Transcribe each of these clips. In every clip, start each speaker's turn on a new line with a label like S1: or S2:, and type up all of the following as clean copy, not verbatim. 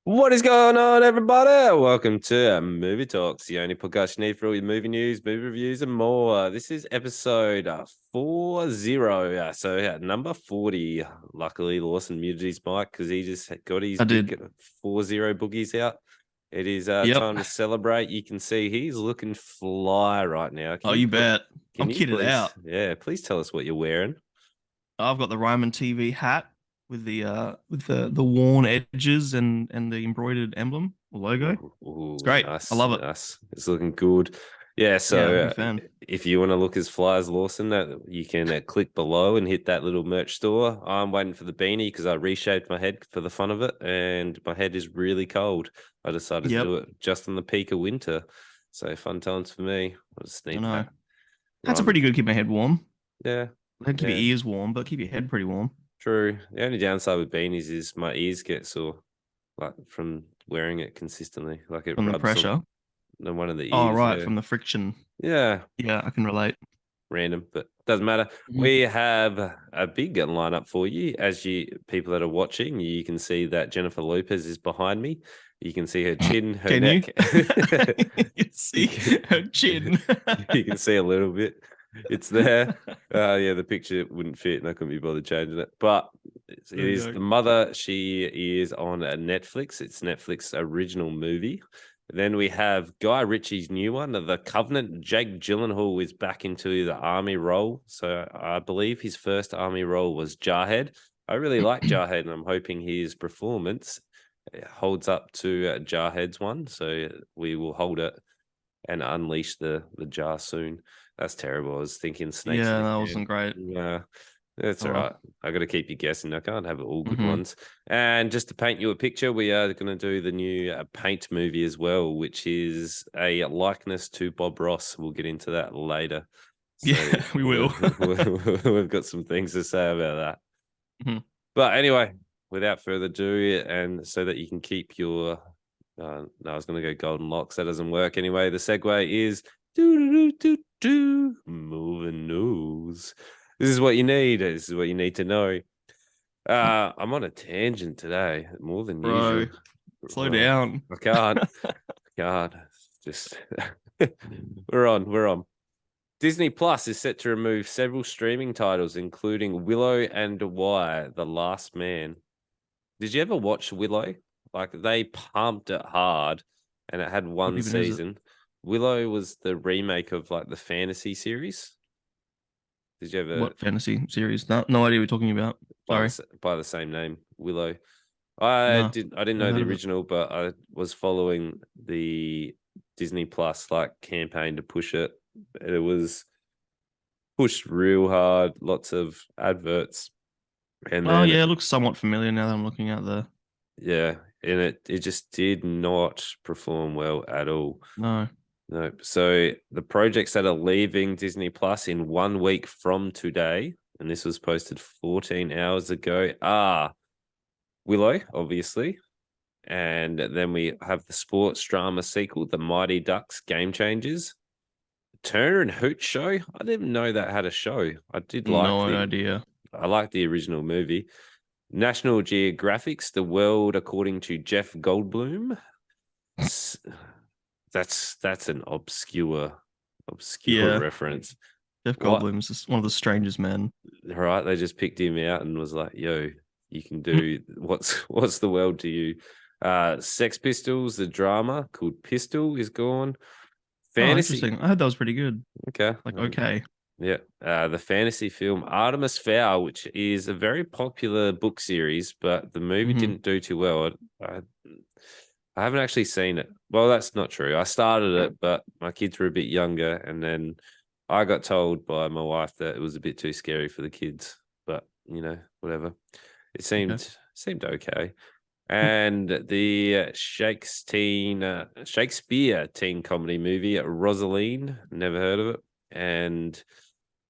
S1: What is going on, everybody? Welcome to Movie Talks, the only podcast you need for all your movie news, movie reviews, and more. This is episode 40. Number 40. Luckily, Lawson muted his mic because he just got his
S2: I
S1: big
S2: did.
S1: 40 boogies out. It is
S2: Yep.
S1: time to celebrate. You can see he's looking fly right now.
S2: Oh, you bet.
S1: Can
S2: I'm
S1: you
S2: kitted
S1: please,
S2: out.
S1: please tell us what you're wearing?
S2: I've got the Reimanntv hat with the worn edges and the embroidered emblem or logo. It's
S1: Ooh,
S2: great. I
S1: nice,
S2: love it.
S1: nice. It's looking good. Yeah,
S2: Yeah,
S1: so
S2: big fan.
S1: if you want to look as fly as Lawson, that you can click below and hit that little merch store. I'm waiting for the beanie because I reshaped my head for the fun of it, and my head is really cold. I decided to
S2: Yep.
S1: do it just in the peak of winter, so fun times for me. I just
S2: I
S1: need
S2: know.
S1: that
S2: Hats are
S1: rhyme.
S2: pretty good to keep my head warm.
S1: Yeah,
S2: They don't keep your
S1: yeah,
S2: ears warm, but keep your head pretty warm
S1: true. The only downside with beanies is my ears get sore, like from wearing it consistently. Like it
S2: from the
S1: rubs
S2: pressure.
S1: on one of the
S2: Oh,
S1: ears.
S2: right,
S1: Yeah,
S2: from the friction.
S1: yeah.
S2: Yeah, I can relate.
S1: Random, but doesn't matter.
S2: Mhm.
S1: We have a big lineup for you. As you people that are watching, you can see that Jennifer Lopez is behind me. You can see her chin, her
S2: Can you?
S1: neck.
S2: You can
S1: you
S2: see
S1: can,
S2: her chin.
S1: you can see a little bit. It's there. Yeah, the picture wouldn't fit, and I couldn't be bothered changing it. But it
S2: There we
S1: is
S2: go.
S1: the mother. She is on Netflix. It's Netflix original movie. Then we have Guy Ritchie's new one, The Covenant. Jake Gyllenhaal is back into the army role. So I believe his first army role was Jarhead. I really like Jarhead, and I'm hoping his performance holds up to Jarhead's one. So we will hold it and unleash the jar soon. That's terrible. I was thinking snakes in
S2: Yeah,
S1: a
S2: that
S1: can.
S2: wasn't great.
S1: Yeah, that's
S2: Oh
S1: all
S2: well.
S1: right. I got to keep you guessing. I can't have all good
S2: Hmm.
S1: ones. And just to paint you a picture, we are going to do the new Paint movie as well, which is a likeness to Bob Ross. We'll get into that later. So
S2: Yeah, we will.
S1: we've got some things to say about that.
S2: Mhm.
S1: But anyway, without further ado, and so that you can keep your no, I was going to go golden locks. That doesn't work anyway. The segue is do do do do do moving news. This is what you need. This is what you need to know. I'm on a tangent today, more than usual.
S2: Bro, slow down.
S1: I can't. I can't. Just we're on. Disney Plus is set to remove several streaming titles, including Willow and Why, The Last Man. Did you ever watch Willow? Like they pumped it hard and it had
S2: What
S1: one
S2: even is it?
S1: season. Willow was the remake of like the fantasy series. Did you ever
S2: What fantasy series? No idea what you're talking about. Sorry.
S1: by the same name, Willow?
S2: No,
S1: I didn't
S2: never
S1: know
S2: heard
S1: the
S2: of it.
S1: original, but I was following the Disney Plus like campaign to push it. It was pushed real hard, lots of adverts. And
S2: Oh
S1: then
S2: yeah, it looks somewhat familiar now that I'm looking at the.
S1: yeah, and it just did not perform well at all.
S2: No.
S1: No. So the projects that are leaving Disney Plus in 1 week from today, and this was posted 14 hours ago, are Willow, obviously. And then we have the sports drama sequel, The Mighty Ducks Game Changers. Turner and Hooch show. I didn't even know that had a show.
S2: No idea.
S1: I liked the original movie. National Geographic's The World According to Jeff Goldblum. That's an obscure
S2: Yeah,
S1: reference.
S2: Jeff
S1: What?
S2: Goldblum's just one of the strangest men.
S1: Right? They just picked him out and was like, "Yo, you can do what's the world to you?" Sex Pistols, the drama called Pistol is gone.
S2: Oh,
S1: Fantasy,
S2: interesting. I heard that was pretty good.
S1: okay,
S2: Like, okay.
S1: yeah. The fantasy film Artemis Fowl, which is a very popular book series, but the movie
S2: Hmm.
S1: didn't do too well. I, I haven't actually seen it. Well, that's not true. I started it, but my kids were a bit younger, and then I got told by my wife that it was a bit too scary for the kids. But whatever. It
S2: Okay.
S1: seemed okay. And the Shakespeare teen comedy movie Rosaline, never heard of it, and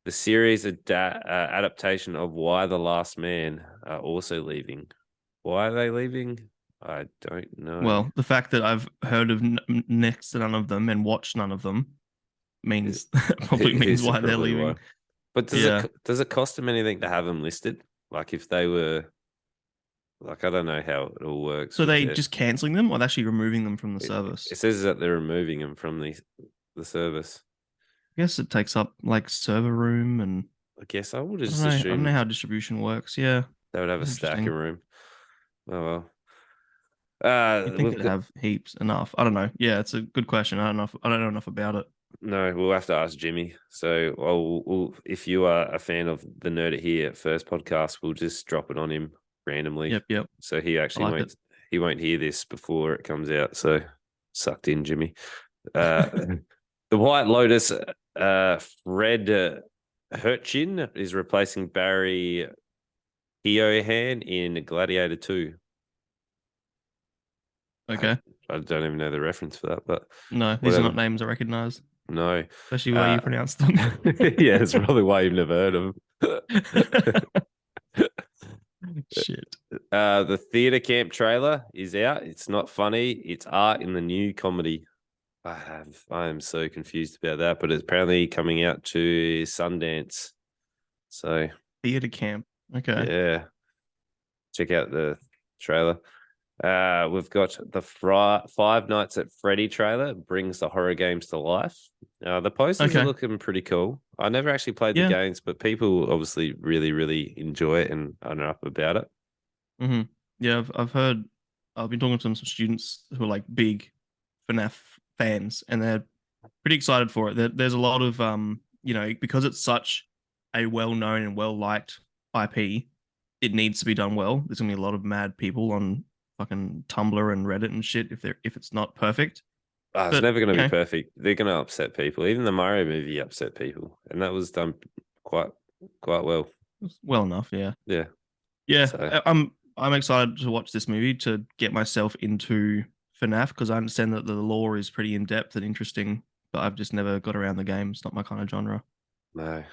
S1: the series adaptation of Why the Last Man are also leaving. Why are they leaving? I don't know.
S2: Well, the fact that I've heard of next to none of them and watched none of them means probably means
S1: This is
S2: why they're
S1: probably why.
S2: leaving.
S1: But
S2: Yeah.
S1: does it cost them anything to have them listed? Like if they were Like I don't know how it all works
S2: So
S1: with
S2: they
S1: it.
S2: just canceling them, or they're actually removing them from the
S1: It
S2: service?
S1: says that they're removing them from the service.
S2: I guess it takes up like server room, and
S1: I guess I would
S2: I don't
S1: just
S2: know. I don't know
S1: assume
S2: how distribution works. Yeah,
S1: they would have a
S2: it's
S1: stacker
S2: interesting.
S1: room. Oh well.
S2: You'd think
S1: We've
S2: they'd
S1: got
S2: have heaps enough. I don't know. Yeah, it's a good question. I don't know. I don't know enough about it.
S1: no. We'll have to ask Jimmy. So, if you are a fan of the Nerd It Here first podcast, we'll just drop it on him randomly.
S2: Yep, yep.
S1: So he
S2: I
S1: actually
S2: like it.
S1: won't hear this before it comes out. So sucked in, Jimmy. Uh, the White Lotus, Fred Hurchin is replacing Barry Keoghan in Gladiator 2. I,
S2: Okay.
S1: I don't even know the reference for that, but
S2: No, these are not
S1: whatever.
S2: names I recognize,
S1: No.
S2: especially the way
S1: Uh,
S2: you pronounce them.
S1: yeah, it's probably why you've never heard of him.
S2: Shit.
S1: The theater camp trailer is out. It's not funny. It's art in the new comedy. I am so confused about that, but it's apparently coming out to Sundance. So
S2: Theater camp. Okay.
S1: yeah, check out the trailer. We've got the Five Nights at Freddy trailer. Brings the horror games to life. The posters are
S2: Okay.
S1: looking pretty cool. I never actually played the
S2: Yeah.
S1: games, but people obviously really, really enjoy it and are up about it.
S2: hmm Yeah, I've heard. I've been talking to some students who are like big FNAF fans, and they're pretty excited for it. There's a lot of because it's such a well-known and well-liked IP, it needs to be done well. There's gonna be a lot of mad people on fucking Tumblr and Reddit and shit if it's not perfect.
S1: It's
S2: But
S1: never going to be perfect. They're going to upset people. Even the Mario movie upset people, and that was done quite quite well.
S2: it's well enough. Yeah,
S1: Yeah.
S2: yeah.
S1: So
S2: I'm excited to watch this movie to get myself into FNAF because I understand that the lore is pretty in depth and interesting, but I've just never got around the game. It's not my kind of genre.
S1: no,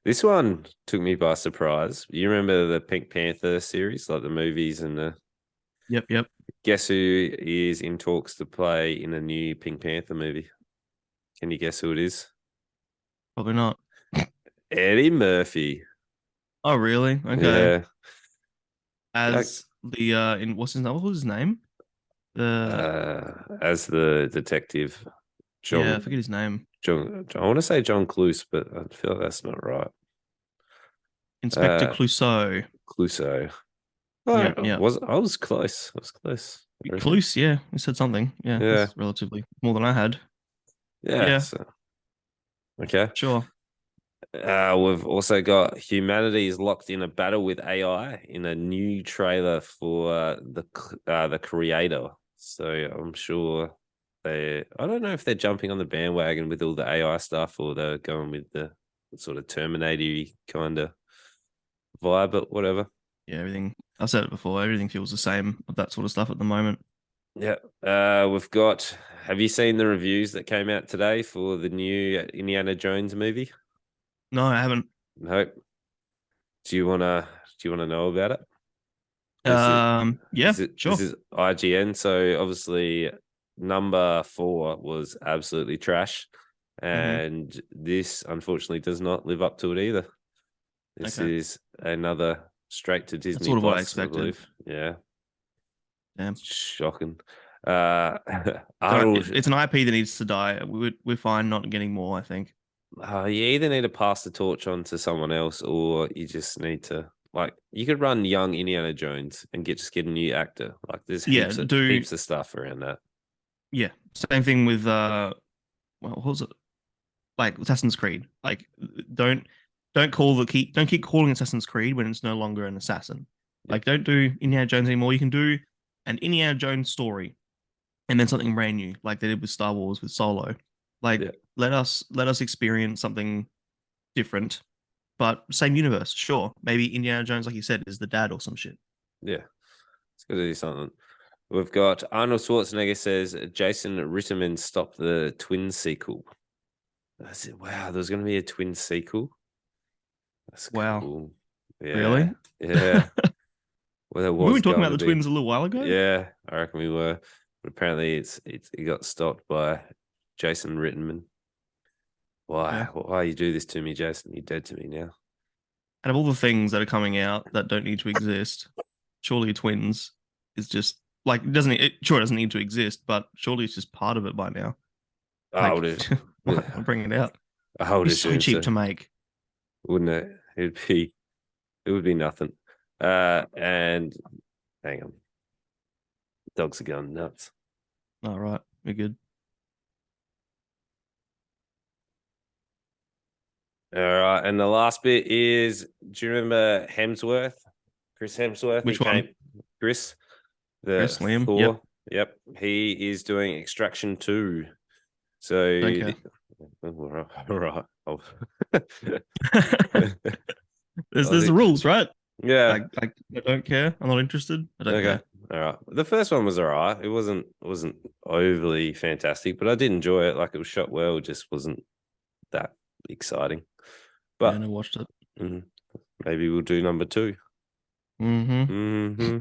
S1: this one took me by surprise. You remember the Pink Panther series, like the movies and the.
S2: Yep, yep.
S1: Guess who is in talks to play in a new Pink Panther movie? Can you guess who it is?
S2: Probably not.
S1: Eddie Murphy.
S2: Oh, really? Okay.
S1: Yeah. Like,
S2: As the in what's his name? What was his name? The
S1: as the detective,
S2: Yeah, I
S1: John.
S2: forget his name.
S1: I want to say John Cluse, but I feel like that's not right.
S2: Inspector
S1: Uh,
S2: Clouseau.
S1: Cluso. Oh,
S2: Yep, yep.
S1: I was close. I was close. I reckon.
S2: Cluse, yeah. He said something. Yeah,
S1: Yeah.
S2: that's relatively more than I had.
S1: Yeah.
S2: Yeah,
S1: So, okay.
S2: sure.
S1: We've also got humanity is locked in a battle with AI in a new trailer for the creator. So I'm sure I don't know if they're jumping on the bandwagon with all the AI stuff or they're going with the sort of Terminator kind of vibe, but whatever.
S2: Yeah, everything. I've said it before. Everything feels the same of that sort of stuff at the moment.
S1: Yeah. We've got. Have you seen the reviews that came out today for the new Indiana Jones movie?
S2: No, I haven't.
S1: Nope. Do you wanna know about it? This is
S2: Yeah,
S1: this
S2: sure.
S1: is IGN. So obviously, number 4 was absolutely trash,
S2: hmm
S1: and this unfortunately does not live up to it either. This
S2: Okay,
S1: is another straight to
S2: that's
S1: Disney
S2: sort of what I
S1: Plus, I
S2: expected.
S1: believe. Yeah,
S2: Damn.
S1: shocking. Uh,
S2: So
S1: Arnold,
S2: it's an IP that needs to die. We're fine not getting more. I think.
S1: you either need to pass the torch on to someone else, or you just need to like you could run young Indiana Jones and just get a new actor. Like there's
S2: Yeah, do
S1: heaps of stuff around that.
S2: yeah. Same thing with well, what was it? Like Assassin's Creed. Like don't don't keep calling Assassin's Creed when it's no longer an assassin.
S1: Yeah,
S2: Like don't do Indiana Jones anymore. You can do an Indiana Jones story and then something brand new, like they did with Star Wars with Solo. Like
S1: yeah,
S2: let us experience something different, but same universe. Sure, maybe Indiana Jones, like you said, is the dad or some shit.
S1: yeah. It's got to do something. We've got Arnold Schwarzenegger says Jason Ritterman stopped the twin sequel. I said, wow, there's going to be a twin sequel. That's
S2: Wow,
S1: cool.
S2: really?
S1: Yeah, yeah. Well, there
S2: Were we
S1: was
S2: talking
S1: going
S2: about
S1: to
S2: the
S1: be.
S2: twins a little while ago?
S1: Yeah, I reckon we were. But apparently, it got stopped by Jason Ritterman. Why?
S2: Okay.
S1: Why you do this to me, Jason? You're dead to me now.
S2: Out of all the things that are coming out that don't need to exist, surely twins is just like it doesn't need to exist, but surely it's just part of it by now.
S1: I
S2: Like,
S1: would,
S2: why not bring it out?
S1: I would
S2: It'd be so
S1: assume
S2: cheap
S1: so,
S2: to make.
S1: wouldn't it? It would be nothing. And hang on, dogs are going nuts.
S2: All right, we're good.
S1: All right, and the last bit is: do you remember Hemsworth? Chris Hemsworth. He
S2: Which one?
S1: came. Chris, the
S2: Chris Liam? Yep.
S1: Thor. Yep, he is doing Extraction 2. So,
S2: Don't care.
S1: all right.
S2: There's the rules, right?
S1: Yeah.
S2: I don't care. I'm not interested. I don't
S1: Okay.
S2: care.
S1: All right. The first one was all right. It wasn't overly fantastic, but I did enjoy it. Like, it was shot well, just wasn't that exciting.
S2: Yeah, I
S1: But
S2: never watched it.
S1: mhm, maybe we'll do number 2.
S2: Mm-hmm.
S1: Mm-hmm.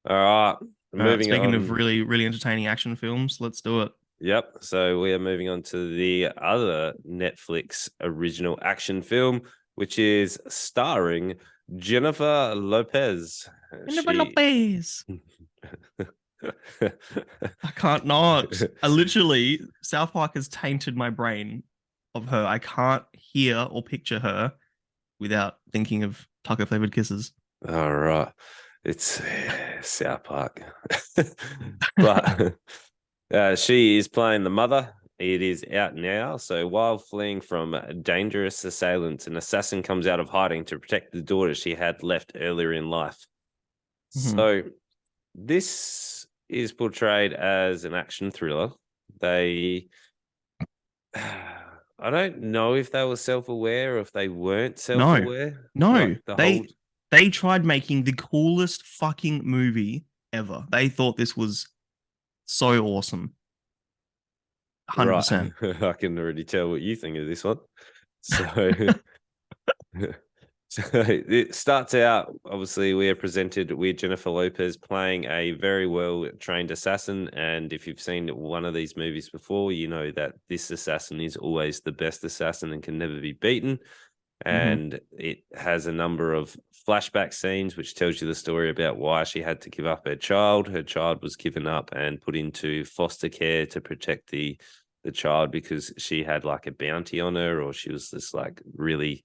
S1: All right.
S2: All right.
S1: Moving
S2: Speaking of
S1: on.
S2: really, really entertaining action films, let's do it.
S1: Yep. So we are moving on to the other Netflix original action film, which is starring Jennifer Lopez.
S2: Jennifer
S1: She.
S2: Lopez. I can't not. I literally South Park has tainted my brain of her. I can't hear or picture her without thinking of taco flavored kisses.
S1: All right. It's South Park. But she is playing the mother. It is out now. So while fleeing from dangerous assailants, an assassin comes out of hiding to protect the daughter she had left earlier in life.
S2: Mhm.
S1: So this is portrayed as an action thriller. They, I don't know if they were self-aware or if they weren't
S2: No,
S1: self-aware. Like
S2: no.
S1: the whole,
S2: They tried making the coolest fucking movie ever. They thought this was so awesome.
S1: right.
S2: 100%.
S1: I can already tell what you think of this one. So So it starts out, obviously, we are presented with Jennifer Lopez playing a very well trained assassin. And if you've seen one of these movies before, you know that this assassin is always the best assassin and can never be beaten.
S2: Hmm.
S1: And it has a number of flashback scenes, which tells you the story about why she had to give up her child. Her child was given up and put into foster care to protect the child because she had like a bounty on her, or she was this like really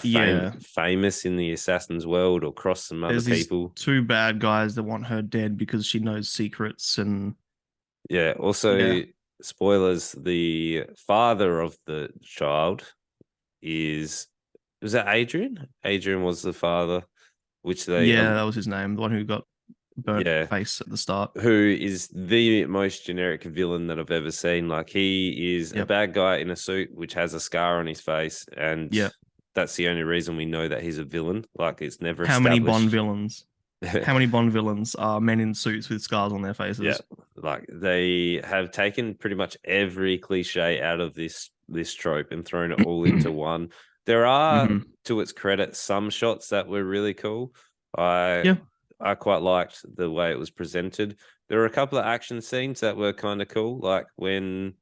S2: Yeah.
S1: famous in the assassin's world, or cross some other
S2: There's these
S1: people.
S2: two bad guys that want her dead because she knows secrets and
S1: Yeah.
S2: yeah.
S1: Also, spoilers: the father of the child is was that Adrian? Adrian was the father, which they
S2: Yeah, that was his name, the one who got burnt
S1: yeah,
S2: face at the start.
S1: who is the most generic villain that I've ever seen. Like, he is a
S2: Yep.
S1: bad guy in a suit which has a scar on his face, and
S2: Yep.
S1: that's the only reason we know that he's a villain. Like, it's never
S2: How many Bond
S1: established.
S2: villains? How many Bond villains are men in suits with scars on their
S1: Yeah,
S2: faces?
S1: like they have taken pretty much every cliche out of this trope and thrown it all into one. There are,
S2: Hmm.
S1: to its credit, some shots that were really cool. I
S2: Yeah.
S1: I quite liked the way it was presented. There were a couple of action scenes that were kind of cool, like when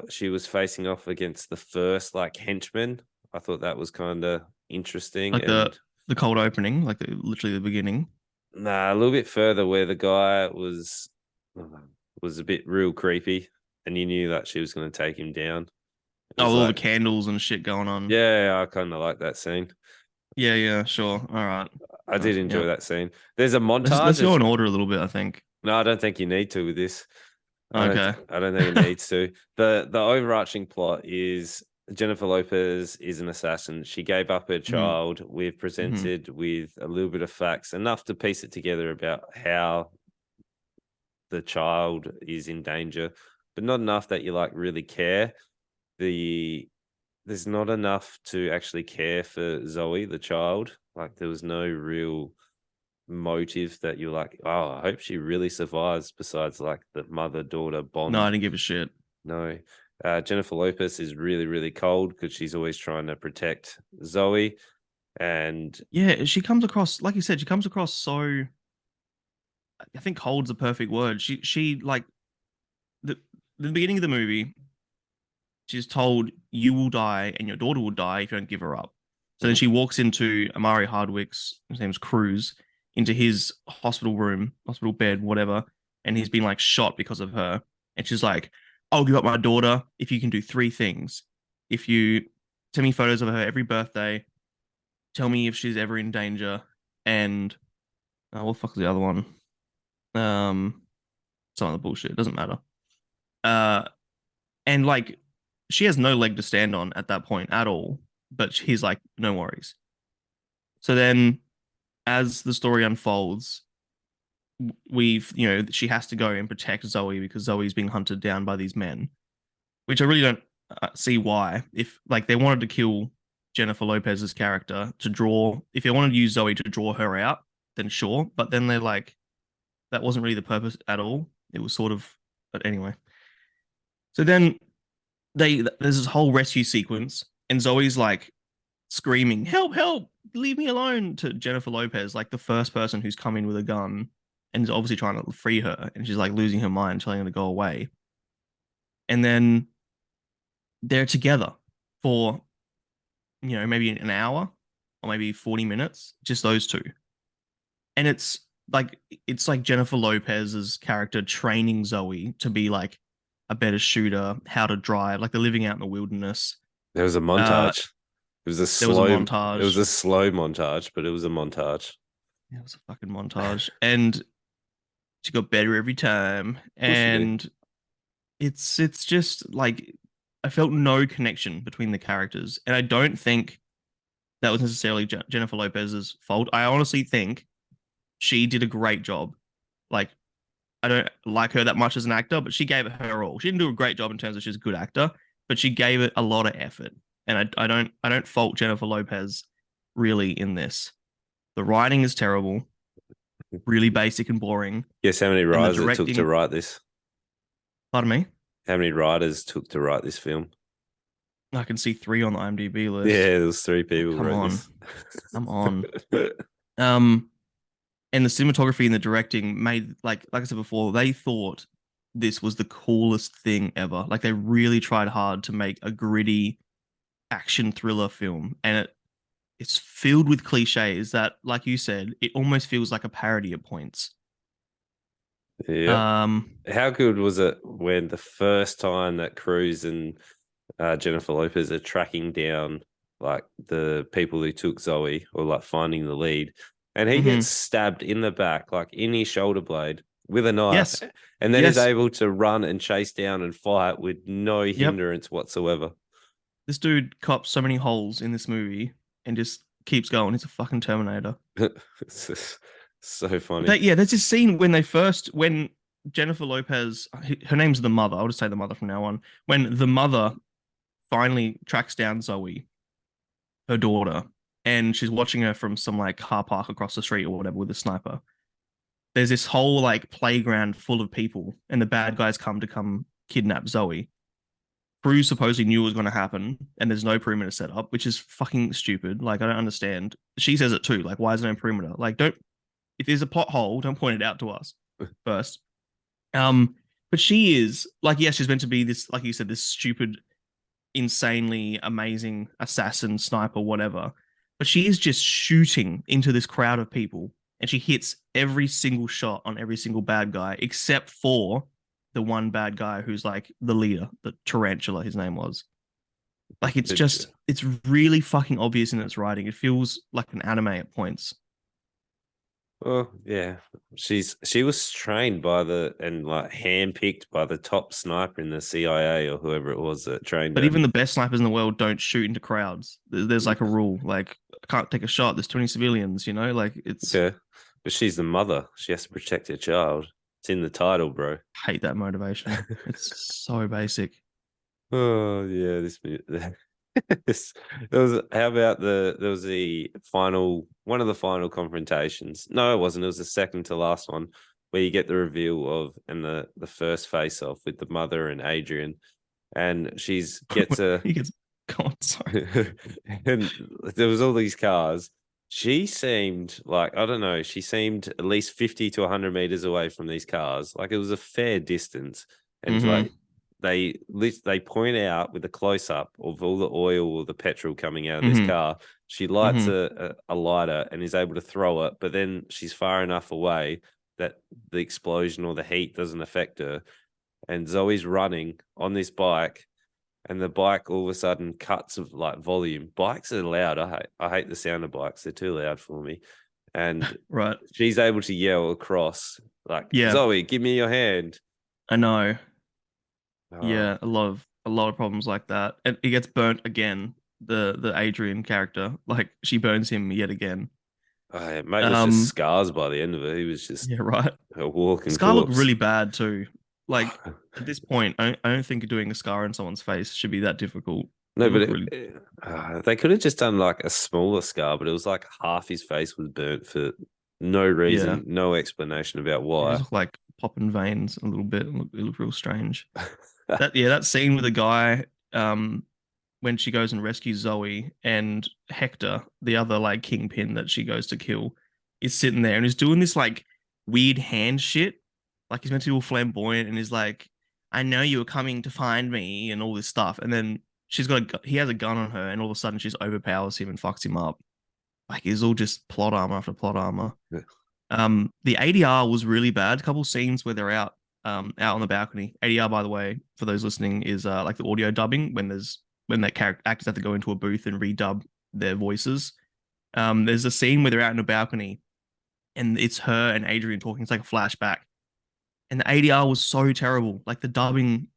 S1: she was facing off against the first like henchman. I thought that was kind of interesting.
S2: Like
S1: And
S2: the cold opening, like literally the beginning.
S1: nah, a little bit further where the guy was a bit real creepy, and you knew that she was going to take him down. It
S2: Oh,
S1: was
S2: all the
S1: like,
S2: candles and shit going on.
S1: yeah, I kind of like that scene.
S2: Yeah, yeah, sure. All right.
S1: I did
S2: Yeah.
S1: enjoy that scene. There's a
S2: Let's
S1: montage.
S2: go in order a little bit, I think.
S1: No, I don't think you need to with this.
S2: Okay.
S1: I don't think it needs to. The overarching plot is Jennifer Lopez is an assassin. She gave up her
S2: Hmm.
S1: child. We've
S2: Hmm.
S1: presented with a little bit of facts, enough to piece it together about how the child is in danger, but not enough that you like really care. The There's not enough to actually care for Zoe, the child. Like, there was no real motive that you're like, oh, I hope she really survives, besides like the mother daughter
S2: No, I
S1: bond.
S2: didn't give a shit.
S1: No. Jennifer Lopez is really, really cold because she's always trying to protect Zoe. And
S2: Yeah, she comes across, like you said, she comes across so. I think cold's the perfect word. She like the the beginning of the movie. She's told you will die and your daughter will die if you don't give her up. So then she walks into Amari Hardwick's, his name's Cruz, into his hospital room, hospital bed, whatever, and he's been like shot because of her. And she's like, I'll give up my daughter if you can do three things. If you send me photos of her every birthday, tell me if she's ever in danger, and what the fuck is the other one? Um, some other bullshit. It doesn't matter. Uh, and like she has no leg to stand on at that point at all. But he's like, no worries. So then, as the story unfolds, she has to go and protect Zoe because Zoe's being hunted down by these men, which I really don't see why. If like they wanted to kill Jennifer Lopez's character to draw, if they wanted to use Zoe to draw her out, then sure. But then they're like, that wasn't really the purpose at all. It was sort of, but anyway. So then there's this whole rescue sequence, and Zoe's like screaming, "Help! Help! Leave me alone!" to Jennifer Lopez, like the first person who's come in with a gun and is obviously trying to free her, and she's like losing her mind, telling her to go away. And then they're together for maybe an hour or maybe 40 minutes, just those two. And it's like Jennifer Lopez's character training Zoe to be like a better shooter, how to drive, like they're living out in the wilderness.
S1: There was a montage. It was a
S2: There was a
S1: slow.
S2: montage.
S1: It was a slow montage, but it was a montage.
S2: It was a fucking montage, and she got better every time.
S1: Of course she did.
S2: And it's just like I felt no connection between the characters, and I don't think that was necessarily Jennifer Lopez's fault. I honestly think she did a great job. Like, I don't like her that much as an actor, but she gave it her all. She didn't do a great job in terms of she's a good actor, but she gave it a lot of effort. And I don't fault Jennifer Lopez really in this. The writing is terrible, really basic and boring.
S1: Guess how many
S2: And the
S1: writers it took
S2: directing,
S1: to write this?
S2: pardon me,
S1: How many writers took to write this film?
S2: I can see 3 on the IMDb list.
S1: Yeah, there was 3 people
S2: Come
S1: wrote
S2: on.
S1: this.
S2: Come on. And the cinematography and the directing made like I said before, they thought this was the coolest thing ever. Like they really tried hard to make a gritty action thriller film, and it's filled with cliches that, like you said, it almost feels like a parody at points.
S1: Yeah. How good was it when the first time that Cruz and Jennifer Lopez are tracking down like the people who took Zoe, or like finding the lead, and he gets stabbed in the back, like in his shoulder blade with a knife,
S2: Yes.
S1: and then
S2: Yes.
S1: is able to run and chase down and fight with no hindrance whatsoever.
S2: This dude cops so many holes in this movie and just keeps going. He's a fucking Terminator.
S1: It's just so funny.
S2: There's this scene when Jennifer Lopez, her name's the mother. I'll just say the mother from now on. When the mother finally tracks down Zoe, her daughter, and she's watching her from some like car park across the street or whatever with a sniper. There's this whole like playground full of people, and the bad guys come kidnap Zoe. Cruz supposedly knew it was going to happen, and there's no perimeter set up, which is fucking stupid. Like, I don't understand. She says it too. Like, why is there no perimeter? Like, if there's a pothole, don't point it out to us first. But she is like, yes, she's meant to be this, like you said, this stupid, insanely amazing assassin, sniper, whatever. But she is just shooting into this crowd of people, and she hits every single shot on every single bad guy, except for the one bad guy who's like the leader, the tarantula, his name was. Like, it's really fucking obvious in its writing. It feels like an anime at points.
S1: Well, yeah, she was trained by like handpicked by the top sniper in the CIA or whoever it was that trained
S2: But
S1: her.
S2: even the best snipers in the world don't shoot into crowds. There's like a rule, like I can't take a shot. There's too many civilians, like it's.
S1: Yeah, but she's the mother. She has to protect her child. It's in the title, bro.
S2: Hate that motivation. It's so basic.
S1: Oh yeah, how about there was one of the final confrontations. No, it wasn't. It was the second to last one where you get the reveal of and the first face off with the mother and Adrian, and he gets
S2: God, sorry.
S1: and there was all these cars. She seemed like, I don't know, she seemed at least 50 to 100 meters away from these cars. Like, it was a fair distance. And like they point out with a close up of all the oil or the petrol coming out of this car. She lights
S2: Hmm.
S1: a lighter and is able to throw it, but then she's far enough away that the explosion or the heat doesn't affect her. And Zoe's running on this bike, and the bike all of a sudden cuts of like volume. Bikes are loud. I hate the sound of bikes. They're too loud for me. And
S2: Right.
S1: she's able to yell across like,
S2: Yeah,
S1: Zoe, give me your hand.
S2: I know.
S1: Oh,
S2: Yeah, a lot of problems like that. And he gets burnt again. The Adrian character, like she burns him yet again.
S1: oh, mate was just
S2: Um,
S1: scars by the end of it. He was just
S2: yeah, right.
S1: a walking
S2: Scar looked
S1: corpse.
S2: really bad too. Like at this point, I don't think doing a scar on someone's face should be that difficult. It
S1: No, but
S2: looked really.
S1: they could have just done like a smaller scar, but it was like half his face was burnt for no
S2: Yeah,
S1: reason, no explanation about
S2: it just
S1: why.
S2: looked like popping veins a little bit. It looked real strange. That scene with the guy, when she goes and rescues Zoe and Hector, the other like kingpin that she goes to kill, is sitting there and is doing this like weird hand shit. Like he's meant to be all flamboyant and is like, I know you were coming to find me and all this stuff. And then he has a gun on her and all of a sudden she's overpowers him and fucks him up. Like it's all just plot armor after plot armor. The ADR was really bad. A couple scenes where they're out on the balcony. ADR, by the way, for those listening, is like the audio dubbing when that character actors have to go into a booth and redub their voices. There's a scene where they're out in a balcony and it's her and Adrian talking. It's like a flashback, and the ADR was so terrible. Like the dubbing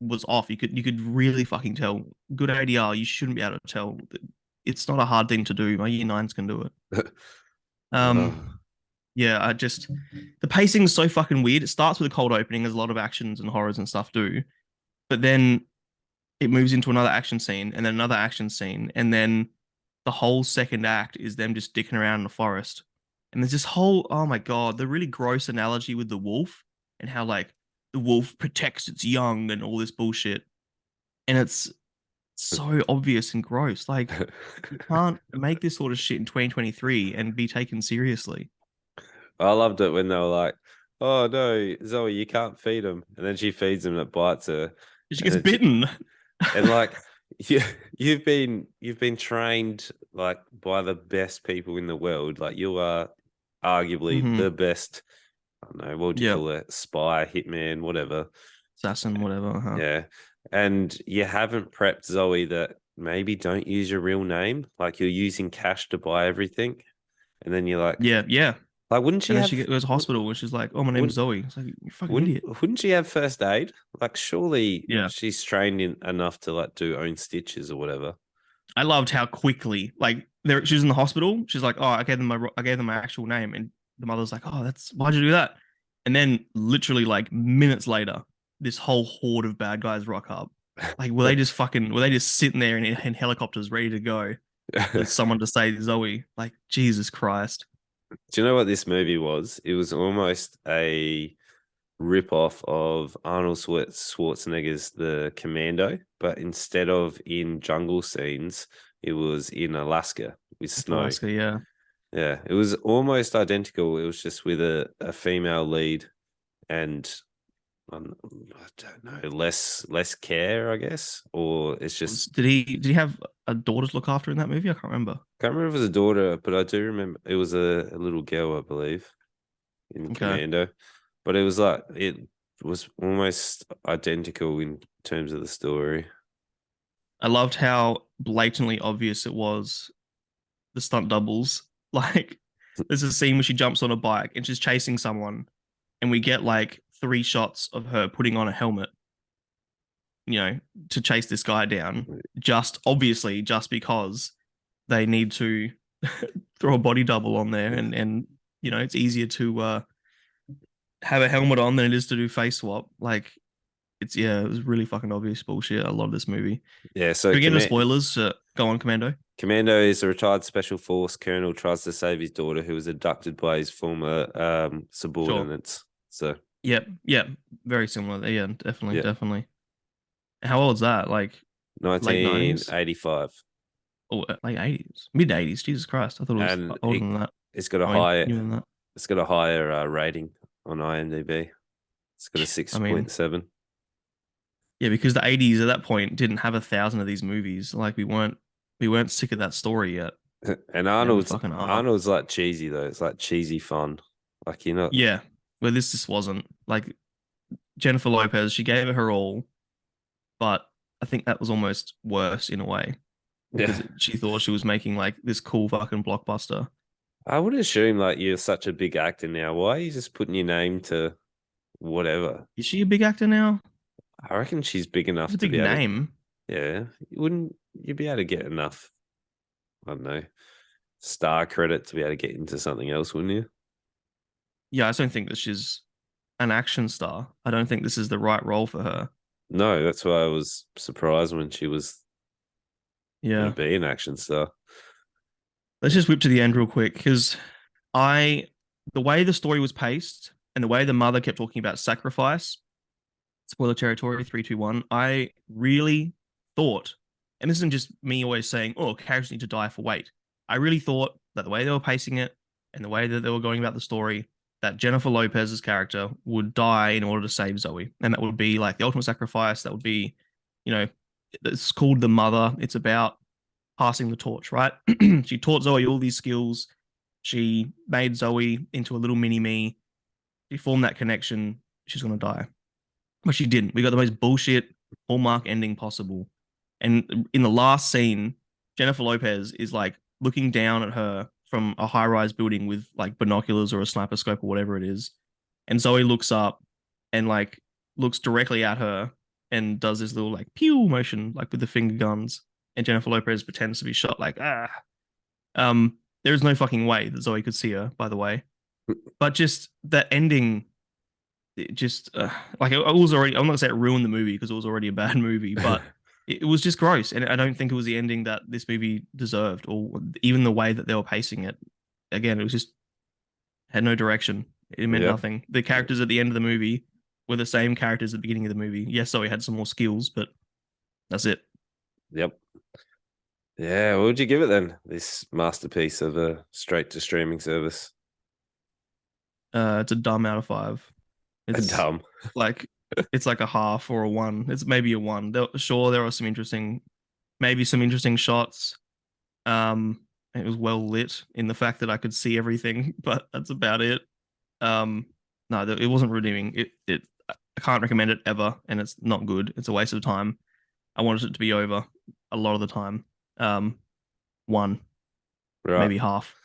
S2: was off. You could really fucking tell. Good ADR, you shouldn't be able to tell. It's not a hard thing to do. My year nines can do it. Um,
S1: Oh.
S2: yeah, I just the pacing is so fucking weird. It starts with a cold opening, as a lot of actions and horrors and stuff do, but then it moves into another action scene and then another action scene, and then the whole second act is them just dicking around in the forest. And there's this whole, oh my God, the really gross analogy with the wolf and how like the wolf protects its young and all this bullshit. And it's so obvious and gross. Like you can't make this sort of shit in 2023 and be taken seriously.
S1: I loved it when they were like, "Oh no, Zoe, you can't feed him," and then she feeds him and it bites her,
S2: She
S1: and
S2: gets
S1: it's
S2: bitten.
S1: and like you you've been trained like by the best people in the world. Like you are arguably
S2: Hmm.
S1: the best. I don't know, what would you
S2: Yep.
S1: call it? Spy, hitman, whatever.
S2: Assassin, whatever. Huh?
S1: Yeah. And you haven't prepped Zoe that maybe don't use your real name. Like you're using cash to buy everything. And then you're
S2: Yeah, yeah.
S1: like, wouldn't she
S2: And then she
S1: have
S2: goes to hospital and she's like, "Oh, my name's
S1: wouldn't
S2: Zoe." It's like, "You fucking
S1: wouldn't
S2: idiot."
S1: wouldn't she have first aid? Like surely
S2: Yeah.
S1: she's trained in enough to like do own stitches or whatever.
S2: I loved how quickly, like, she was in the hospital. She's like, "Oh, I gave them my actual name," and the mother's like, "Oh, why'd you do that?" And then, literally, like minutes later, this whole horde of bad guys rock up. Like, were they just sitting there in helicopters ready to go for someone to say Zoe? Like, Jesus Christ.
S1: Do you know what this movie was? It was almost a rip-off of Arnold Schwarzenegger's The Commando, but instead of in jungle scenes, it was in Alaska with
S2: It's
S1: snow.
S2: Alaska, yeah.
S1: Yeah, it was almost identical. It was just with a female lead and I don't know, less care, I guess, or it's just
S2: Did he have a daughter to look after in that movie? I can't remember.
S1: can't remember if it was a daughter, but I do remember it was a little girl, I believe, in
S2: Okay.
S1: Commando. But it was like it was almost identical in terms of the story.
S2: I loved how blatantly obvious it was, the stunt doubles. Like, there's a scene where she jumps on a bike and she's chasing someone, and we get like three shots of her putting on a helmet, to chase this guy down. Just obviously, just because they need to throw a body double on there, and it's easier to have a helmet on than it is to do face swap. Like, it was really fucking obvious bullshit. I love this movie.
S1: Yeah, so
S2: Can we get into spoilers? Go on, Commando.
S1: Commando is a retired special force colonel tries to save his daughter who was abducted by his former
S2: Sure.
S1: subordinates. So
S2: Yep. Yep. Very similar. Yeah, definitely.
S1: yeah,
S2: Definitely. How old is that? Like late 90s?
S1: 1985,
S2: Oh, late 80s? Mid 80s. Jesus Christ. I thought it was
S1: and
S2: older than that.
S1: it's got a
S2: I mean,
S1: higher
S2: newer than that.
S1: rating on IMDb. It's got a
S2: I mean,
S1: 6.7.
S2: yeah, because the 80s at that point didn't have 1,000 of these movies. Like we weren't sick of that story yet.
S1: And
S2: Never
S1: Arnold's
S2: fucking Arnold.
S1: Arnold's like cheesy though. It's like cheesy fun. Like you're not.
S2: Yeah, but this just wasn't like Jennifer Lopez. She gave it her all, but I think that was almost worse in a way
S1: Yeah,
S2: because she thought she was making like this cool fucking blockbuster.
S1: I would assume like you're such a big actor now. Why are you just putting your name to whatever?
S2: Is she a big actor now?
S1: I reckon she's big
S2: She's
S1: enough
S2: a
S1: to
S2: big
S1: be able to.
S2: name.
S1: Yeah, you wouldn't you be able to get enough? I don't know, star credit to be able to get into something else, wouldn't you?
S2: Yeah, I just don't think that she's an action star. I don't think this is the right role for her.
S1: No, that's why I was surprised when she was going
S2: Yeah.
S1: to be an action star.
S2: Let's just whip to the end real quick because I, the way the story was paced and the way the mother kept talking about sacrifice, spoiler territory, three, two, one, I really thought, and this isn't just me always saying, oh, characters need to die for weight. I really thought that the way they were pacing it and the way that they were going about the story, that Jennifer Lopez's character would die in order to save Zoe. And that would be like the ultimate sacrifice. That would be, you know, it's called The Mother. It's about passing the torch, right? She taught Zoe all these skills. She made Zoe into a little mini me. She formed that connection. She's going to die. But she didn't. We got the most bullshit hallmark ending possible. And in the last scene, Jennifer Lopez is like looking down at her from a high rise building with like binoculars or a sniper scope or whatever it is. And Zoe looks up and like looks directly at her and does this little like pew motion, like with the finger guns. And Jennifer Lopez pretends to be shot, like, ah. There's no fucking way that Zoe could see her, by the way. But just that ending, it just like it was already. I'm not gonna say it ruined the movie because it was already a bad movie, but it was just gross, and I don't think it was the ending that this movie deserved, or even the way that they were pacing it. Again, it was just had no direction. It meant
S1: Yep.
S2: nothing. The characters at the end of the movie were the same characters at the beginning of the movie. Yes, Zoe had some more skills, but that's it.
S1: Yep. Yeah, what would you give it then? This masterpiece of a straight to streaming service.
S2: It's a dumb out of five. It's
S1: Dumb.
S2: like it's like a half or a one. It's maybe a one. Sure, there are some interesting, maybe some interesting shots. It was well lit in the fact that I could see everything, but that's about it. Um, no, it wasn't redeeming. I can't recommend it ever, and it's not good. It's a waste of time. I wanted it to be over a lot of the time. One,
S1: Right.
S2: maybe half.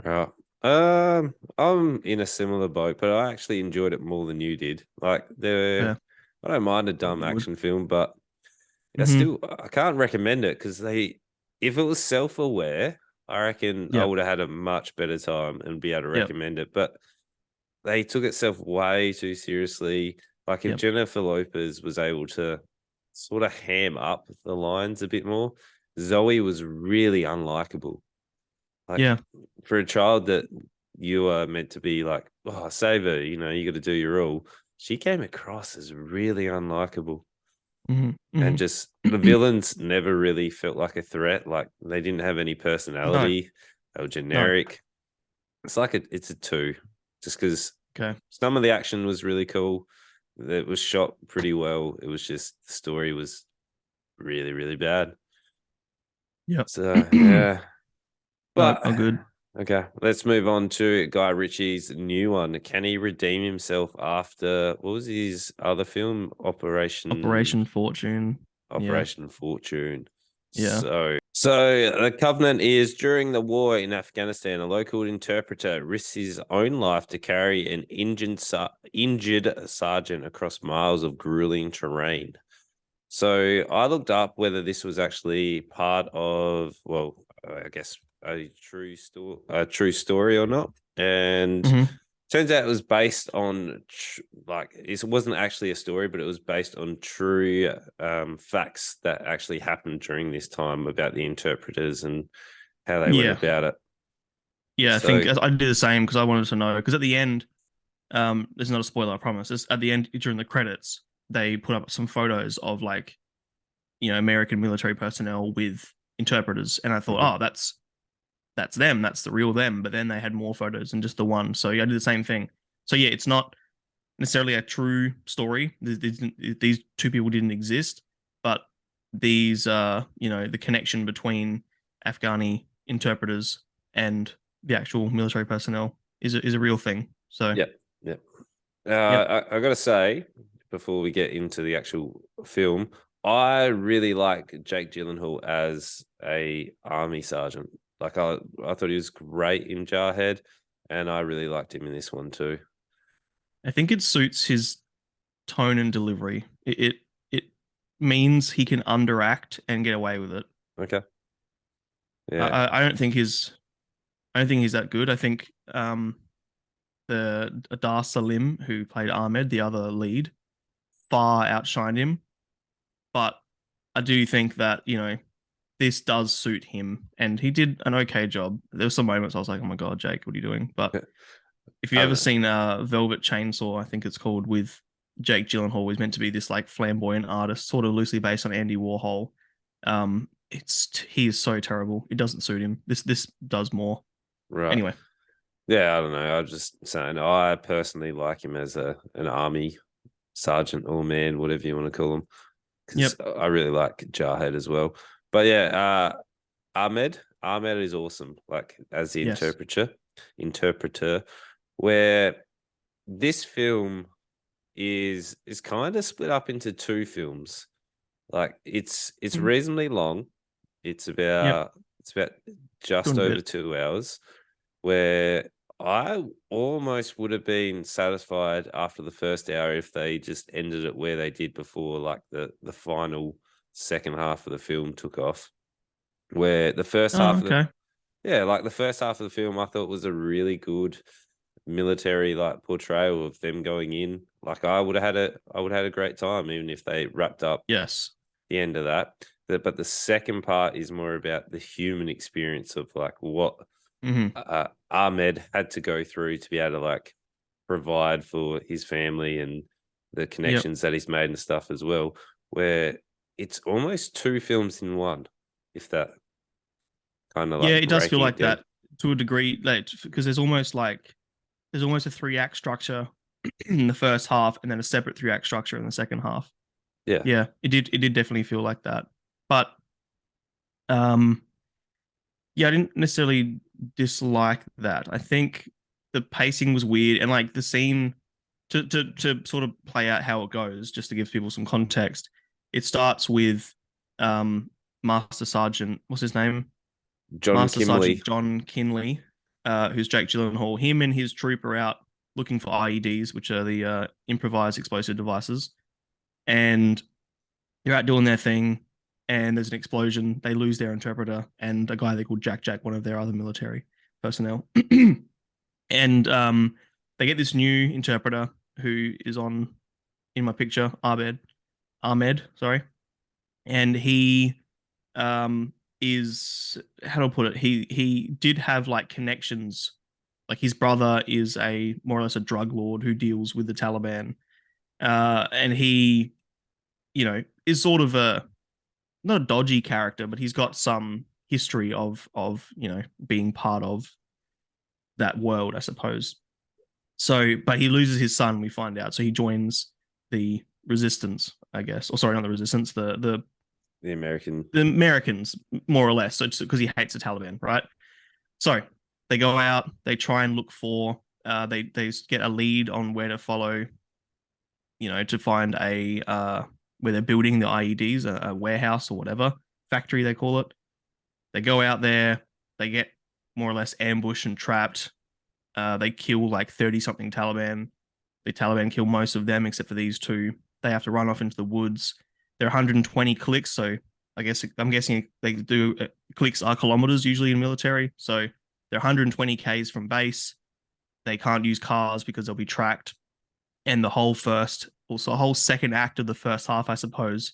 S1: Right. I'm in a similar boat, but I actually enjoyed it more than you did. Like
S2: Yeah.
S1: I don't mind a dumb
S2: You would.
S1: action film, but
S2: Mm-hmm.
S1: I can't recommend it because if it was self-aware, I reckon I
S2: Yeah.
S1: would have had a much better time and be able to
S2: Yep.
S1: recommend it. But they took itself way too seriously. Like if
S2: Yep.
S1: Jennifer Lopez was able to sort of ham up the lines a bit more, Zoe was really unlikable. Like
S2: Yeah.
S1: for a child that you are meant to be like, oh, save her, you got to do your all. She came across as really unlikable.
S2: Mm-hmm.
S1: And just the
S2: Mm-hmm.
S1: villains never really felt like a threat. Like they didn't have any
S2: No.
S1: personality. They were
S2: No.
S1: generic. It's like it's a two, just because
S2: Okay.
S1: some of the action was really cool. It was shot pretty well. It was just the story was really, really bad.
S2: Yep.
S1: So yeah.
S2: No,
S1: But
S2: all good.
S1: okay, let's move on to Guy Ritchie's new one. Can he redeem himself after what was his other film?
S2: Operation Fortune. Yeah.
S1: Operation Fortune.
S2: Yeah.
S1: So the covenant is during the war in Afghanistan, a local interpreter risks his own life to carry an injured sergeant across miles of grueling terrain. So I looked up whether this was actually part of, well, I guess a true story or not, and
S2: Mm-hmm.
S1: turns out it was based on like it wasn't actually a story, but it was based on true facts that actually happened during this time about the interpreters and how they went
S2: Yeah.
S1: about it.
S2: Yeah. I think
S1: So
S2: I did the same because I wanted to know. Because at the end, there's not a spoiler, I promise. It's at the end during the credits, they put up some photos of like, American military personnel with interpreters. And I thought,
S1: mhm.
S2: oh, that's them. That's the real them. But then they had more photos than just the one. So yeah, I did the same thing. So yeah, it's not necessarily a true story. These two people didn't exist, but these the connection between Afghani interpreters and the actual military personnel is a real thing. So
S1: Yep. Yep.
S2: yep,
S1: I got to say, before we get into the actual film, I really like Jake Gyllenhaal as a army sergeant. Like I thought he was great in Jarhead, and I really liked him in this one too.
S2: I think it suits his tone and delivery. It means he can underact and get away with it.
S1: Okay.
S2: I,
S1: Yeah.
S2: I I don't think he's that good. I think the Dar Salim, who played Ahmed, the other lead, far outshined him. But I do think that, this does suit him, and he did an okay job. There were some moments I was like, "Oh my God, Jake, what are you doing?" But if you
S1: I
S2: ever
S1: don't know.
S2: seen Velvet Chainsaw, I think it's called, with Jake Gyllenhaal, he's meant to be this like flamboyant artist, sort of loosely based on Andy Warhol. He is so terrible. It doesn't suit him. This does more.
S1: Right.
S2: Anyway,
S1: Yeah, I don't know. I'm just saying I personally like him as an army sergeant or man, whatever you want to call him, because
S2: yep,
S1: I really like Jarhead as well. But yeah, Ahmed is awesome. Like as the
S2: yes,
S1: interpreter, where this film is kind of split up into two films. Like it's
S2: mm,
S1: reasonably long.
S2: yep,
S1: It's about just
S2: 200
S1: over
S2: bit.
S1: 2 hours, where I almost would have been satisfied after the first hour if they just ended it where they did before, like the final second half of the film took off. Where the first
S2: Oh,
S1: half of the
S2: okay.
S1: yeah, like the first half of the film, I thought was a really good military like portrayal of them going in. Like I would have had a great time even if they wrapped up
S2: Yes.
S1: the end of that. But the second part is more about the human experience of like what
S2: Hmm.
S1: Ahmed had to go through to be able to like provide for his family and the
S2: Yep.
S1: connections that he's made and stuff as well. Where it's almost two films in one, if that kind of
S2: Yeah,
S1: like
S2: it does feel
S1: breaking it
S2: like
S1: down.
S2: that to a degree, like because there's almost a three-act structure in the first half, and then a separate three-act structure in the second half.
S1: Yeah,
S2: Yeah, it did definitely feel like that. But um, yeah, I didn't necessarily dislike that. I think the pacing was weird, and like the scene to sort of play out how it goes, just to give people some context. It starts with um Master Sergeant, what's his name?
S1: John
S2: Master Sergeant
S1: Kimley.
S2: John Kinley, who's Jake Gyllenhaal. Him and his troop are out looking for IEDs, which are the improvised explosive devices, and they're out doing their thing. And there's an explosion. They lose their interpreter and a guy they call Jack Jack, one of their other military personnel. And they get this new interpreter who is on in my picture, Ahmed, sorry, and he is, how do I put it? He did have like connections. Like his brother is a more or less a drug lord who deals with the Taliban, and he, is sort of a not a dodgy character, but he's got some history of being part of that world, I suppose. So, but he loses his son. We find out, so he joins the resistance, I guess. Or sorry, not the resistance,
S1: The American.
S2: the Americans, more or less. So because he hates the Taliban, right? So they go out, they try and look for, they get a lead on where to follow, to find where they're building the IEDs, a warehouse or whatever factory they call it. They go out there, they get more or less ambushed and trapped. They kill like 30 something Taliban. The Taliban kill most of them except for these two. They have to run off into the woods. They're 120 clicks, so I'm guessing they do clicks are kilometers usually in military. So they're 120 k's from base. They can't use cars because they'll be tracked. And also the whole second act of the first half, I suppose,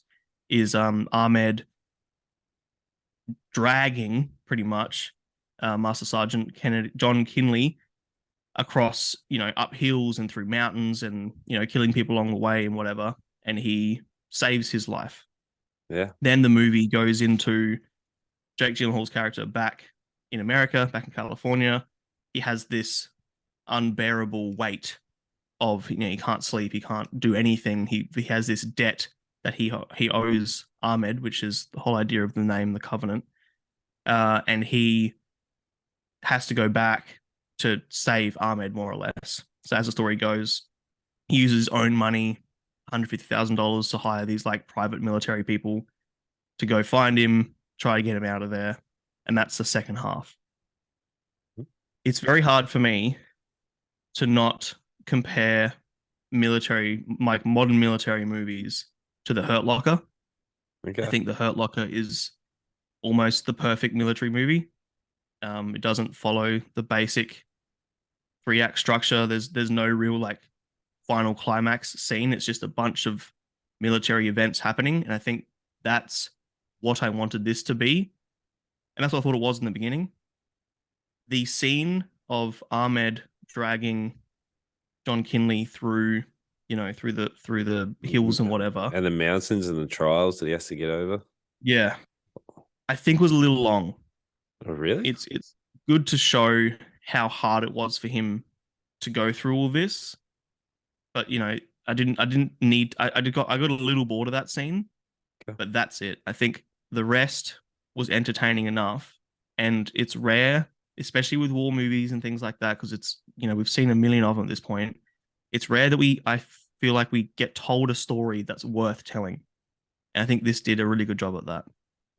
S2: is Ahmed dragging pretty much Master Sergeant Kennedy John Kinley across, up hills and through mountains and, killing people along the way and whatever. And he saves his life.
S1: Yeah.
S2: Then the movie goes into Jake Gyllenhaal's character back in America, back in California. He has this unbearable weight of, he can't sleep, he can't do anything. He has this debt that he owes Ahmed, which is the whole idea of the name, the Covenant. And he has to go back to save Ahmed, more or less. So as the story goes, he uses his own money, $150,000, to hire these like private military people to go find him, try to get him out of there, and that's the second half. It's very hard for me to not compare military, like modern military movies, to The Hurt Locker. I
S1: Okay.
S2: think The Hurt Locker is almost the perfect military movie. It doesn't follow the basic three act structure. There's no real like final climax scene. It's just a bunch of military events happening, and I think that's what I wanted this to be, and that's what I thought it was in the beginning. The scene of Ahmed dragging John Kinley through, through the hills and whatever.
S1: And the mountains and the trials that he has to get over.
S2: Yeah, I think was a little long.
S1: Oh, really?
S2: It's good to show how hard it was for him to go through all this, but I didn't need I got a little bored of that scene,
S1: Okay.
S2: but that's it. I think the rest was entertaining enough, and it's rare, especially with war movies and things like that, because we've seen a million of them at this point. It's rare that I feel like we get told a story that's worth telling, and I think this did a really good job at that.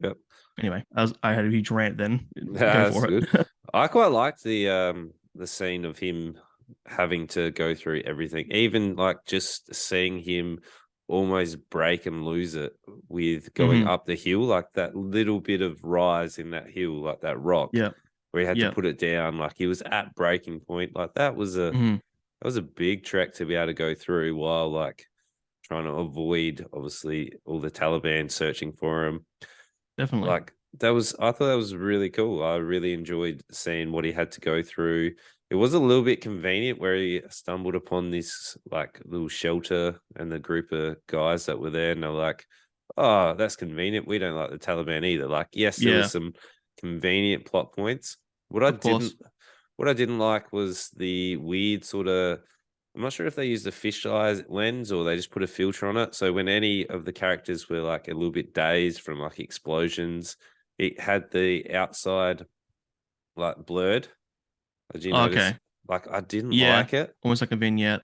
S1: Yep.
S2: Anyway, I had a huge rant then. Go
S1: That's
S2: for
S1: good.
S2: it.
S1: I quite liked the scene of him having to go through everything, even like just seeing him almost break and lose it with going
S2: Hmm.
S1: up the hill, like that little bit of rise in that hill, like that rock
S2: Yeah,
S1: where he had to
S2: yeah.
S1: put it down, like he was at breaking point. Like
S2: Hmm.
S1: that was a big trek to be able to go through while like trying to avoid obviously all the Taliban searching for him.
S2: Definitely.
S1: Like I thought that was really cool. I really enjoyed seeing what he had to go through. It was a little bit convenient where he stumbled upon this like little shelter and the group of guys that were there, and they're like, "Oh, that's convenient. We don't like the Taliban either." Like, yes, there was
S2: Yeah,
S1: some convenient plot points. What I
S2: of
S1: didn't
S2: course.
S1: what I didn't like was the weird sort of. I'm not sure if they used a fisheye lens or they just put a filter on it. So when any of the characters were like a little bit dazed from like explosions, it had the outside like blurred. Did you notice?
S2: Okay.
S1: Like I didn't
S2: Yeah,
S1: like it.
S2: almost like a vignette.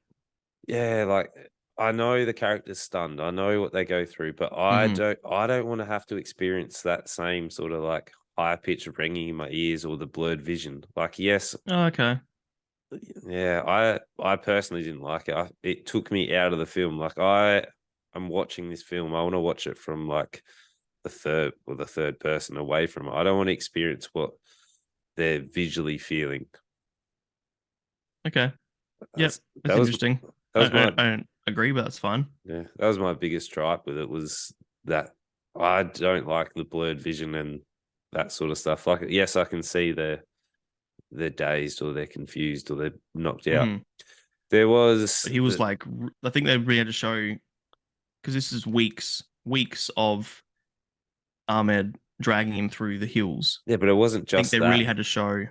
S1: Yeah, like I know the character's stunned. I know what they go through, but
S2: Hmm.
S1: I don't want to have to experience that same sort of like high pitched ringing in my ears or the blurred vision. Like, yes,
S2: Oh, okay.
S1: yeah, I personally didn't like it. It took me out of the film. Like I'm watching this film. I want to watch it from like the third person away from it. I don't want to experience what they're visually feeling.
S2: Okay. Yep.
S1: That's
S2: That's interesting.
S1: that
S2: I,
S1: was
S2: I,
S1: my
S2: I don't agree, but that's fine.
S1: yeah, that was my biggest gripe with it was that I don't like the blurred vision and that sort of stuff. Like, yes, I can see they're dazed or they're confused or they're knocked out.
S2: Hmm.
S1: There was
S2: But he was like, I think they really had to show, because this is weeks of Ahmed dragging him through the hills.
S1: yeah, but it wasn't
S2: I think
S1: just
S2: they really
S1: that.
S2: had to show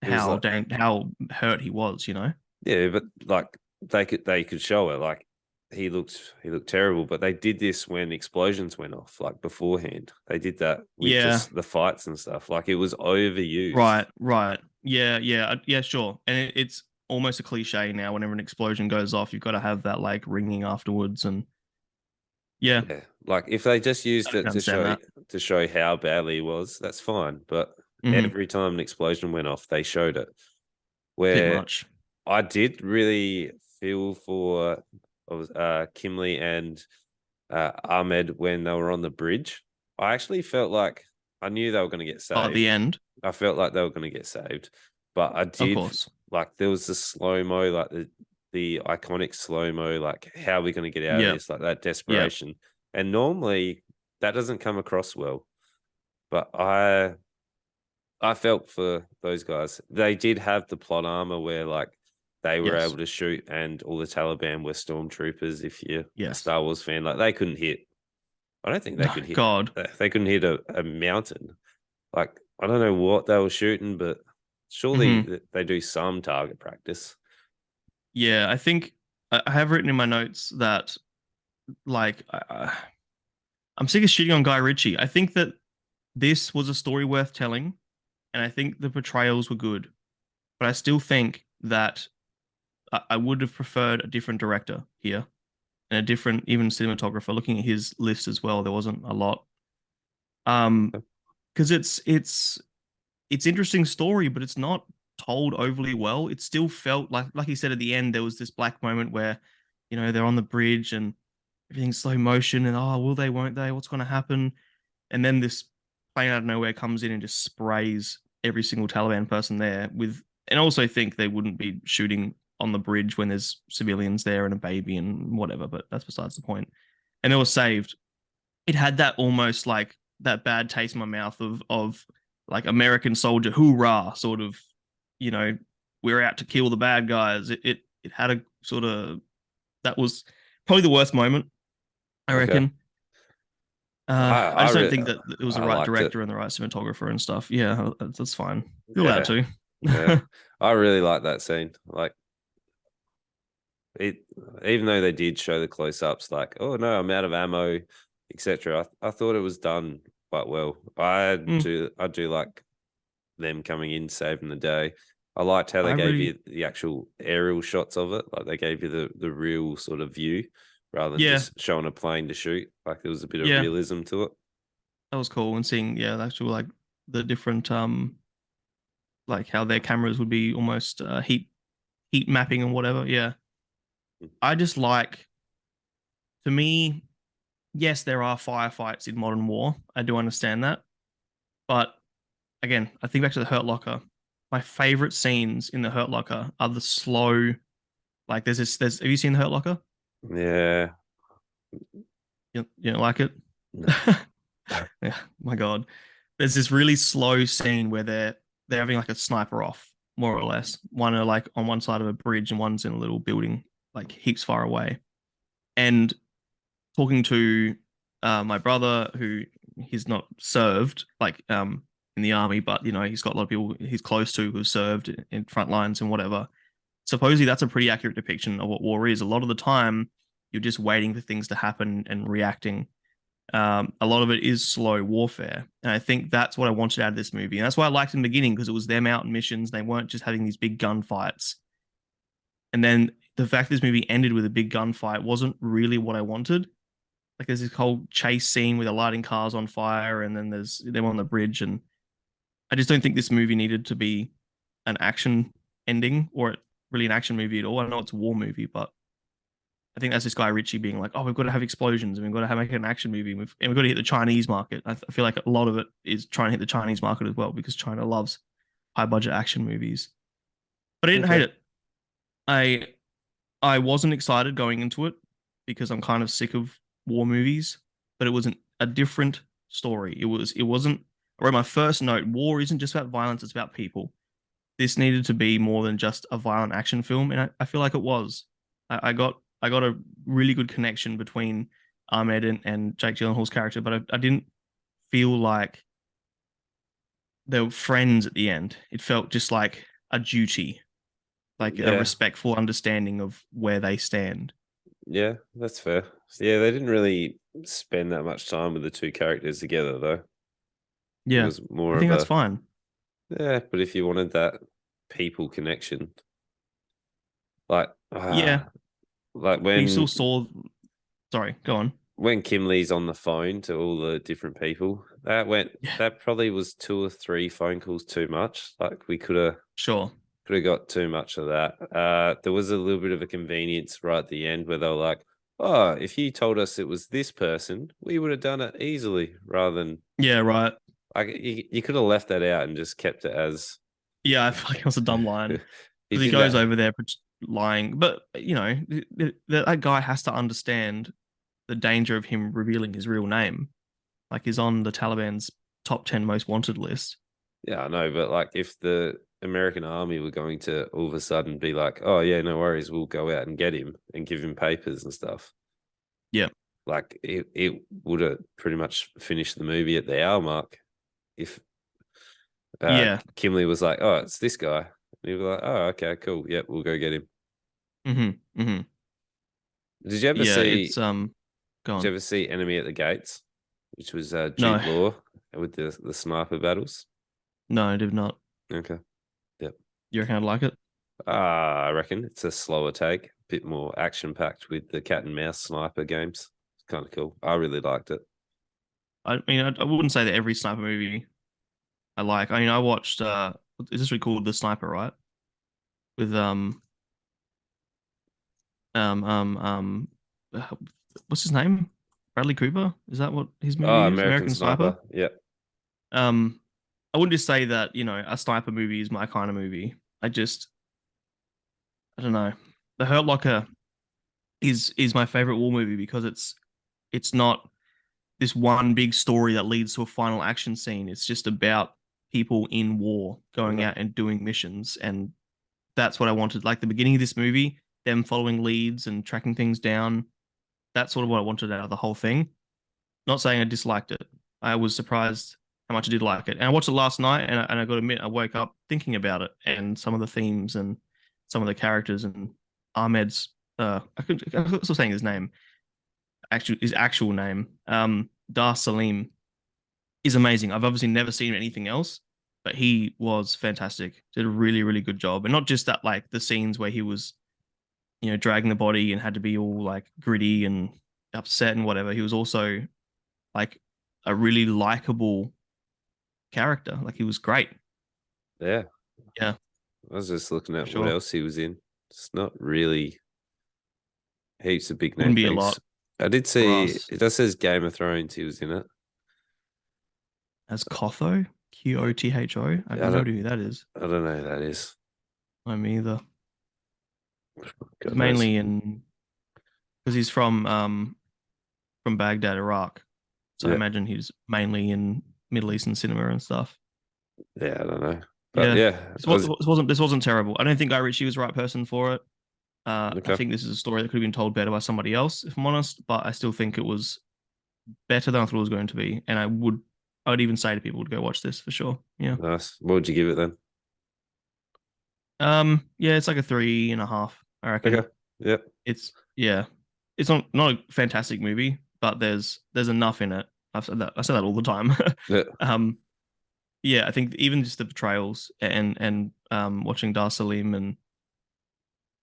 S1: It was like
S2: how hurt he was.
S1: yeah, but like they could show it like he looked terrible, but they did this when explosions went off, like beforehand. They did that with
S2: Yeah.
S1: just the fights and stuff. Like it was overused.
S2: Right. Right. Yeah. Yeah. Yeah. Sure. And it's almost a cliche now. Whenever an explosion goes off, you've got to have that like ringing afterwards, and yeah,
S1: Yeah. Like if they just
S2: I
S1: used
S2: can
S1: it
S2: understand that.
S1: to show how badly he was, that's fine. But
S2: Hmm.
S1: every time an explosion went off, they showed it.
S2: Bit
S1: Where
S2: much.
S1: I did really feel for Kimley and Ahmed when they were on the bridge. I actually felt like I knew they were going to get
S2: Oh, at the
S1: saved.
S2: end,
S1: I felt like they were going to get saved, but I
S2: of
S1: did
S2: course.
S1: like there was the slow mo, like the iconic slow mo, like how are we going to get out of
S2: Yep.
S1: this, like that
S2: Yep.
S1: desperation. And normally that doesn't come across well, but I felt for those guys. They did have the plot armor where like they were
S2: Yes.
S1: able to shoot, and all the Taliban were stormtroopers. If you're a
S2: Yes.
S1: Star Wars fan, like they couldn't hit. I don't think they
S2: No,
S1: could hit.
S2: God.
S1: They couldn't hit a mountain. Like I don't know what they were shooting, but surely
S2: Hmm.
S1: they do some target practice.
S2: Yeah, I think I have written in my notes that like I'm sick of shitting on Guy Ritchie. I think that this was a story worth telling. and I think the portrayals were good, but I still think that I would have preferred a different director here and a different even cinematographer. Looking at his list as well, there wasn't a lot. Um, because it's interesting story, but it's not told overly well. It still felt like he said at the end, there was this black moment where, they're on the bridge and everything's slow motion and oh, will they, won't they? What's going to happen? And then this plane out of nowhere comes in and just sprays every single Taliban person there with, and I also think they wouldn't be shooting on the bridge when there's civilians there and a baby and whatever, but that's besides the point. And they were saved. It had that almost like that bad taste in my mouth of like American soldier hoorah sort of, you know, we're out to kill the bad guys. It had a sort of, that was probably the worst moment, I
S1: Okay.
S2: reckon. I
S1: I
S2: just don't
S1: re-
S2: think that it was the
S1: I
S2: right
S1: liked it.
S2: director and the right cinematographer and stuff. Yeah, that's fine. You're allowed
S1: Yeah,
S2: to.
S1: yeah. I really like that scene. Like it, even though they did show the close-ups, like, oh no, I'm out of ammo, etc. I thought it was done quite well.
S2: Mm,
S1: I do like them coming in saving the day. I liked how
S2: I
S1: they gave
S2: really,
S1: you the actual aerial shots of it. Like they gave you the real sort of view rather than
S2: yeah,
S1: just showing a plane to shoot. Like there was a bit of
S2: yeah,
S1: realism to it.
S2: that was cool. And seeing, yeah, the actual like the different, like how their cameras would be almost heat mapping and whatever. Yeah, I just like, to me, yes, there are firefights in modern war. I do understand that, but again, I think back to the Hurt Locker. My favorite scenes in the Hurt Locker are the slow. Like there's this. There's. Have you seen the Hurt Locker?
S1: Yeah.
S2: You don't like it?
S1: No.
S2: Yeah, my God. There's this really slow scene where they're having like a sniper off, more or less. One are like on one side of a bridge and one's in a little building, like heaps far away. And talking to my brother, who he's not served like in the army, but he's got a lot of people he's close to who served in front lines and whatever. Supposedly that's a pretty accurate depiction of what war is. A lot of the time, you're just waiting for things to happen and reacting. A lot of it is slow warfare, and I think that's what I wanted out of this movie, and that's why I liked in the beginning because it was them out in missions. They weren't just having these big gunfights, and then the fact this movie ended with a big gunfight wasn't really what I wanted. Like there's this whole chase scene where they're lighting cars on fire, and then there's them on the bridge, and I just don't think this movie needed to be an action ending or really an action movie at all. I know it's a war movie, but I think that's this guy Ritchie being like, "Oh, we've got to have explosions and we've got to make an action movie, and we've got to hit the Chinese market." I feel like a lot of it is trying to hit the Chinese market as well because China loves high budget action movies. But I didn't hate
S1: Okay.
S2: it. I I wasn't excited going into it because I'm kind of sick of war movies, but it wasn't a different story. It wasn't. I wrote my first note: war isn't just about violence; it's about people. This needed to be more than just a violent action film, and I feel like it was. I got a really good connection between Ahmed and Jake Gyllenhaal's character, but I didn't feel like they were friends at the end. It felt just like a duty, like a
S1: Yeah.
S2: respectful understanding of where they stand.
S1: Yeah, that's fair. Yeah, they didn't really spend that much time with the two characters together, though. It
S2: Yeah,
S1: was
S2: I
S1: more of
S2: think that's
S1: a,
S2: fine.
S1: yeah, but if you wanted that people connection, like,
S2: Yeah,
S1: like
S2: but you still saw. Sorry, go on.
S1: when Kimley's on the phone to all the different people,
S2: Yeah,
S1: that probably was two or three phone calls too much. Like we
S2: sure.
S1: could have got too much of that. There was a little bit of a convenience right at the end where they were like, "Oh, if you told us it was this person, we would have done it easily," rather than
S2: Yeah, right.
S1: like you could have left that out and just kept it as
S2: Yeah, I feel like it was a dumb line
S1: he
S2: because he
S1: did
S2: goes
S1: that.
S2: over there lying. But that guy has to understand the danger of him revealing his real name. Like he's on the Taliban's top 10 most wanted list.
S1: Yeah, I know, but like if the American army were going to all of a sudden be like, "Oh yeah, no worries, we'll go out and get him and give him papers and stuff,"
S2: Yeah.
S1: like it would have pretty much finished the movie at the hour mark if
S2: Yeah.
S1: Kimley was like, "Oh, it's this guy," and he was like, "Oh, okay, cool, yep, we'll go get him."
S2: Mm-hmm.
S1: Did you ever
S2: Yeah,
S1: see?
S2: it's
S1: Did you
S2: gone.
S1: ever see Enemy at the Gates, which was
S2: No.
S1: Jude Law with the sniper battles?
S2: No, I did not.
S1: Okay. Yep.
S2: You reckon I'd like it?
S1: I reckon it's a slower take, a bit more action packed with the cat and mouse sniper games. It's kind of cool. I really liked it.
S2: I mean, I wouldn't say that every sniper movie I like. I mean, I watched. Is this really called The Sniper, right? With um um um, uh, what's his name? Bradley Cooper. Is that what his
S1: Oh,
S2: movie is?
S1: American
S2: American Sniper.
S1: Sniper. Yep.
S2: Um, I wouldn't just say that, a sniper movie is my kind of movie. I don't know. The Hurt Locker is my favorite war movie because it's not this one big story that leads to a final action scene. It's just about people in war going
S1: No.
S2: out and doing missions, and that's what I wanted. Like the beginning of this movie, them following leads and tracking things down. That's sort of what I wanted out of the whole thing. Not saying I disliked it. I was surprised how much I did like it. And I watched it last night, and I got to admit, I woke up thinking about it and some of the themes and some of the characters and Ahmed's. I was saying his name, his actual name, Dar Salim, is amazing. I've obviously never seen anything else, but he was fantastic. Did a really, really good job. And not just that, like the scenes where he was, dragging the body and had to be all like gritty and upset and whatever. He was also like a really likable character. Like he was great.
S1: Yeah.
S2: Yeah,
S1: I was just looking
S2: for
S1: at what
S2: sure.
S1: else he was in. It's not really heaps of big name
S2: Wouldn't be a
S1: things.
S2: lot
S1: I did
S2: for
S1: see
S2: us
S1: it does says Game of Thrones he was in it.
S2: as Kotho, Qotho. I have
S1: I
S2: no
S1: don't
S2: idea who that is.
S1: I don't know who that is.
S2: I'm either. He's
S1: God knows.
S2: mainly in because he's from Baghdad, Iraq. So I
S1: Yeah.
S2: imagine he's mainly in Middle Eastern cinema and stuff.
S1: Yeah, I don't know. But
S2: Yeah,
S1: yeah,
S2: this
S1: I was
S2: wasn't terrible. I don't think Guy Ritchie was the right person for it. I
S1: okay.
S2: think this is a story that could have been told better by somebody else, if I'm honest. But I still think it was better than I thought it was going to be, and I would even say to people to go watch this for sure. Yeah.
S1: Nice. What would you give it then?
S2: Yeah, it's like a 3.5, I
S1: Okay.
S2: reckon.
S1: Yep.
S2: Yeah, it's not a fantastic movie, but there's enough in it. I say that all the time.
S1: Yeah.
S2: um, yeah, I think even just the portrayals and watching Dar Salim and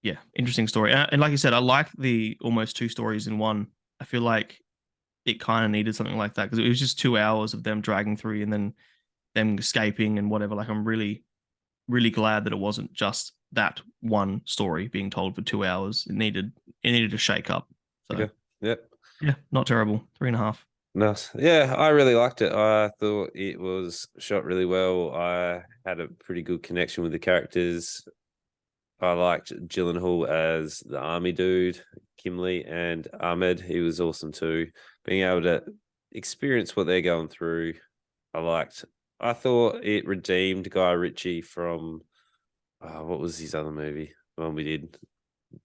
S2: yeah, interesting story. And like you said, I like the almost two stories in one. I feel like it kind of needed something like that because it was just 2 hours of them dragging through and then them escaping and whatever. Like I'm really, really glad that it wasn't just that one story being told for 2 hours. It needed to shake up. So
S1: Okay. Yep.
S2: yeah, not terrible. 3.5.
S1: Nice. Yeah, I really liked it. I thought it was shot really well. I had a pretty good connection with the characters. I liked Gyllenhaal as the army dude, Kimley, and Ahmed. He was awesome too. Being able to experience what they're going through, I liked. I thought it redeemed Guy Ritchie from what was his other movie? The one we did,